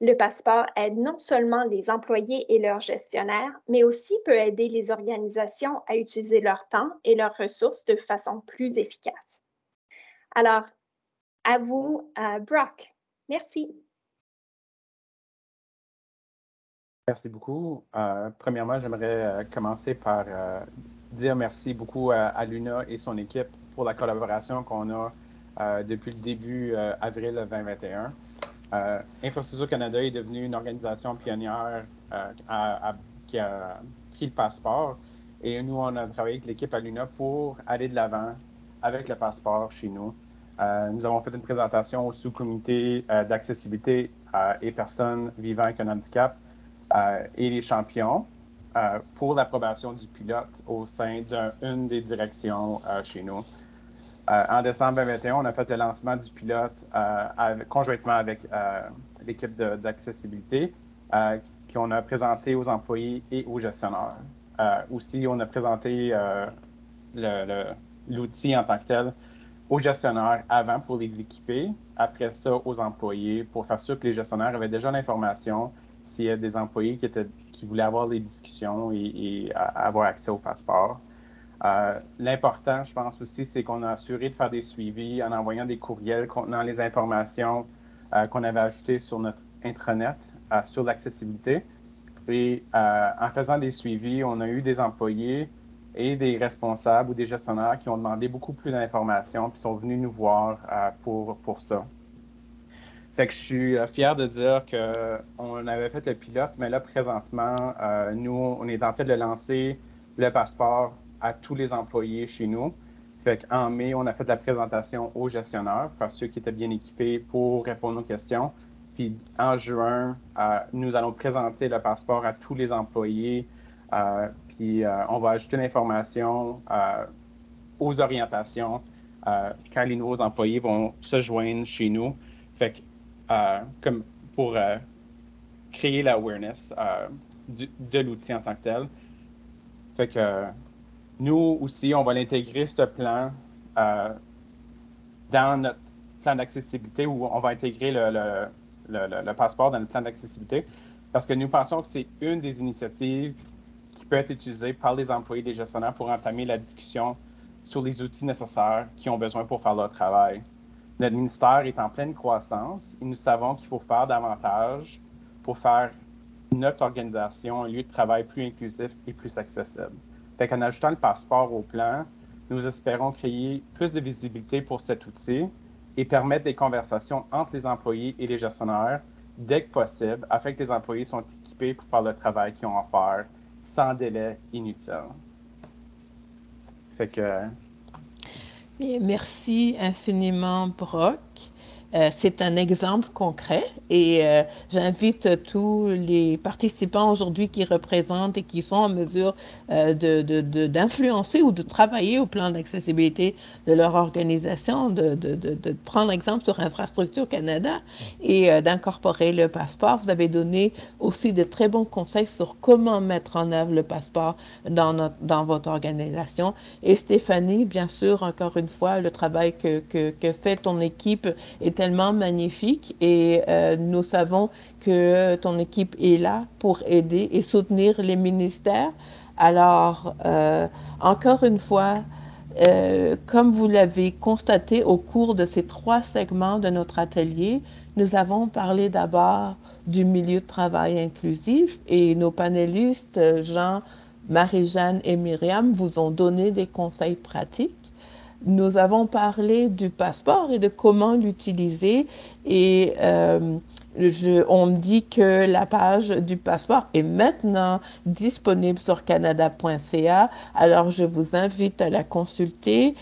Le passeport aide non seulement les employés et leurs gestionnaires, mais aussi peut aider les organisations à utiliser leur temps et leurs ressources de façon plus efficace. Alors, à vous, Brock. Merci. Merci beaucoup. Premièrement, j'aimerais commencer par dire merci beaucoup à Luna et son équipe pour la collaboration qu'on a depuis le début avril 2021. Infrastructure Canada est devenue une organisation pionnière qui a pris le passeport et nous, on a travaillé avec l'équipe à Luna pour aller de l'avant avec le passeport chez nous. Nous avons fait une présentation au sous-comité d'accessibilité et personnes vivant avec un handicap et les champions pour l'approbation du pilote au sein d'une des directions chez nous. En décembre 2021, on a fait le lancement du pilote conjointement avec l'équipe d'accessibilité qu'on a présenté aux employés et aux gestionnaires. Aussi, on a présenté l'outil en tant que tel aux gestionnaires avant pour les équiper, après ça aux employés pour faire sûr que les gestionnaires avaient déjà l'information s'il y a des employés qui voulaient avoir des discussions et avoir accès au passeport. L'important, je pense aussi, c'est qu'on a assuré de faire des suivis en envoyant des courriels contenant les informations qu'on avait ajoutées sur notre intranet sur l'accessibilité. Et en faisant des suivis, on a eu des employés et des responsables ou des gestionnaires qui ont demandé beaucoup plus d'informations puis sont venus nous voir pour ça. Fait que je suis fier de dire qu'on avait fait le pilote, mais là, présentement, nous, on est en train de lancer le passeport à tous les employés chez nous. Fait qu'en mai, on a fait la présentation aux gestionnaires, pour ceux qui étaient bien équipés pour répondre aux questions. Puis en juin, nous allons présenter le passeport à tous les employés. Puis on va ajouter l'information aux orientations quand les nouveaux employés vont se joindre chez nous. Fait que, comme pour créer l'awareness de l'outil en tant que tel. Fait que nous aussi, on va l'intégrer, ce plan, dans notre plan d'accessibilité, où on va intégrer le passeport dans le plan d'accessibilité, parce que nous pensons que c'est une des initiatives qui peut être utilisée par les employés des gestionnaires pour entamer la discussion sur les outils nécessaires qu'ils ont besoin pour faire leur travail. Notre ministère est en pleine croissance et nous savons qu'il faut faire davantage pour faire notre organisation un lieu de travail plus inclusif et plus accessible. Fait qu'en ajoutant le passeport au plan, nous espérons créer plus de visibilité pour cet outil et permettre des conversations entre les employés et les gestionnaires dès que possible, afin que les employés soient équipés pour faire le travail qu'ils ont à faire sans délai inutile. Fait que... Et merci infiniment, Brock. C'est un exemple concret et j'invite tous les participants aujourd'hui qui représentent et qui sont en mesure d'influencer ou de travailler au plan d'accessibilité de leur organisation, de prendre exemple sur Infrastructure Canada et d'incorporer le passeport. Vous avez donné aussi de très bons conseils sur comment mettre en œuvre le passeport dans votre organisation. Et Stéphanie, bien sûr, encore une fois, le travail que fait ton équipe est tellement magnifique et nous savons que ton équipe est là pour aider et soutenir les ministères. Alors, encore une fois, comme vous l'avez constaté au cours de ces 3 segments de notre atelier, nous avons parlé d'abord du milieu de travail inclusif et nos panélistes, Jean, Marie-Jeanne et Myriam, vous ont donné des conseils pratiques. Nous avons parlé du passeport et de comment l'utiliser et on me dit que la page du passeport est maintenant disponible sur canada.ca, alors je vous invite à la consulter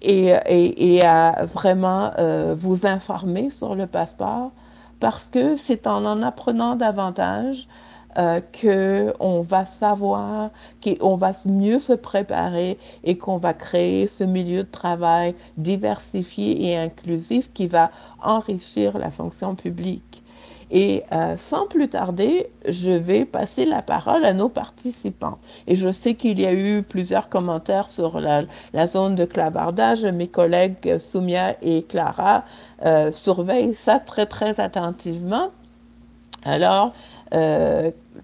et à vraiment vous informer sur le passeport parce que c'est en apprenant davantage qu'on va savoir, qu'on va mieux se préparer et qu'on va créer ce milieu de travail diversifié et inclusif qui va enrichir la fonction publique. Et sans plus tarder, je vais passer la parole à nos participants. Et je sais qu'il y a eu plusieurs commentaires sur la zone de clavardage. Mes collègues Soumia et Clara surveillent ça très, très attentivement. Alors,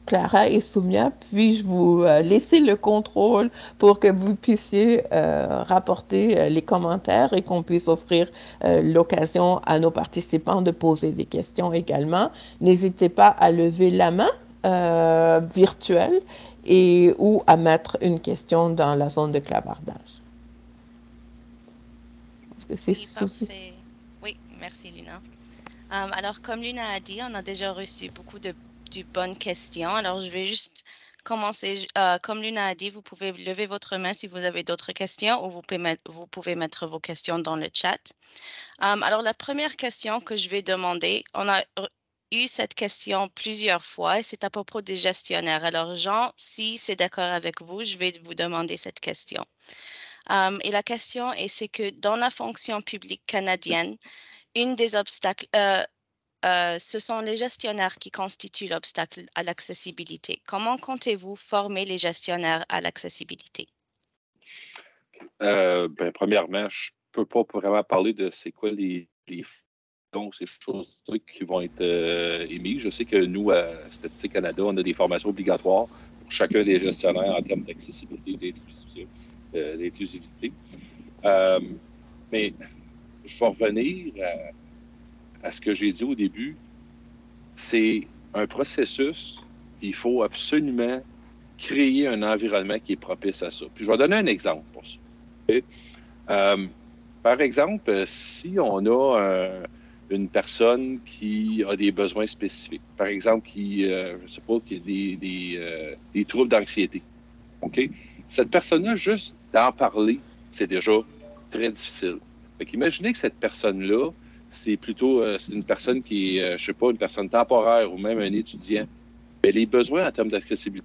Clara et Soumia, puis-je vous laisser le contrôle pour que vous puissiez rapporter les commentaires et qu'on puisse offrir l'occasion à nos participants de poser des questions également. N'hésitez pas à lever la main virtuelle ou à mettre une question dans la zone de clavardage. Est-ce que c'est parfait. Oui, merci Luna. Alors, comme Luna a dit, on a déjà reçu beaucoup de bonnes questions. Alors, je vais juste commencer. Comme Luna a dit, vous pouvez lever votre main si vous avez d'autres questions ou vous pouvez mettre vos questions dans le chat. Alors, la première question que je vais demander, on a eu cette question plusieurs fois et c'est à propos des gestionnaires. Alors, Jean, si c'est d'accord avec vous, je vais vous demander cette question. Et la question c'est que dans la fonction publique canadienne, une des obstacles, ce sont les gestionnaires qui constituent l'obstacle à l'accessibilité. Comment comptez-vous former les gestionnaires à l'accessibilité? Premièrement, je ne peux pas vraiment parler de c'est quoi donc ces choses qui vont être émises. Je sais que nous, à Statistique Canada, on a des formations obligatoires pour chacun des gestionnaires en termes d'accessibilité et d'inclusivité. Mais je vais revenir à ce que j'ai dit au début. C'est un processus, il faut absolument créer un environnement qui est propice à ça. Puis je vais donner un exemple pour ça. Okay? Par exemple, si on a une personne qui a des besoins spécifiques. Par exemple, qui a des troubles d'anxiété. OK? Cette personne-là, juste d'en parler, c'est déjà très difficile. Fait qu'imaginez que cette personne-là, c'est plutôt c'est une personne qui est, une personne temporaire ou même un étudiant. Mais les besoins en termes d'accessibilité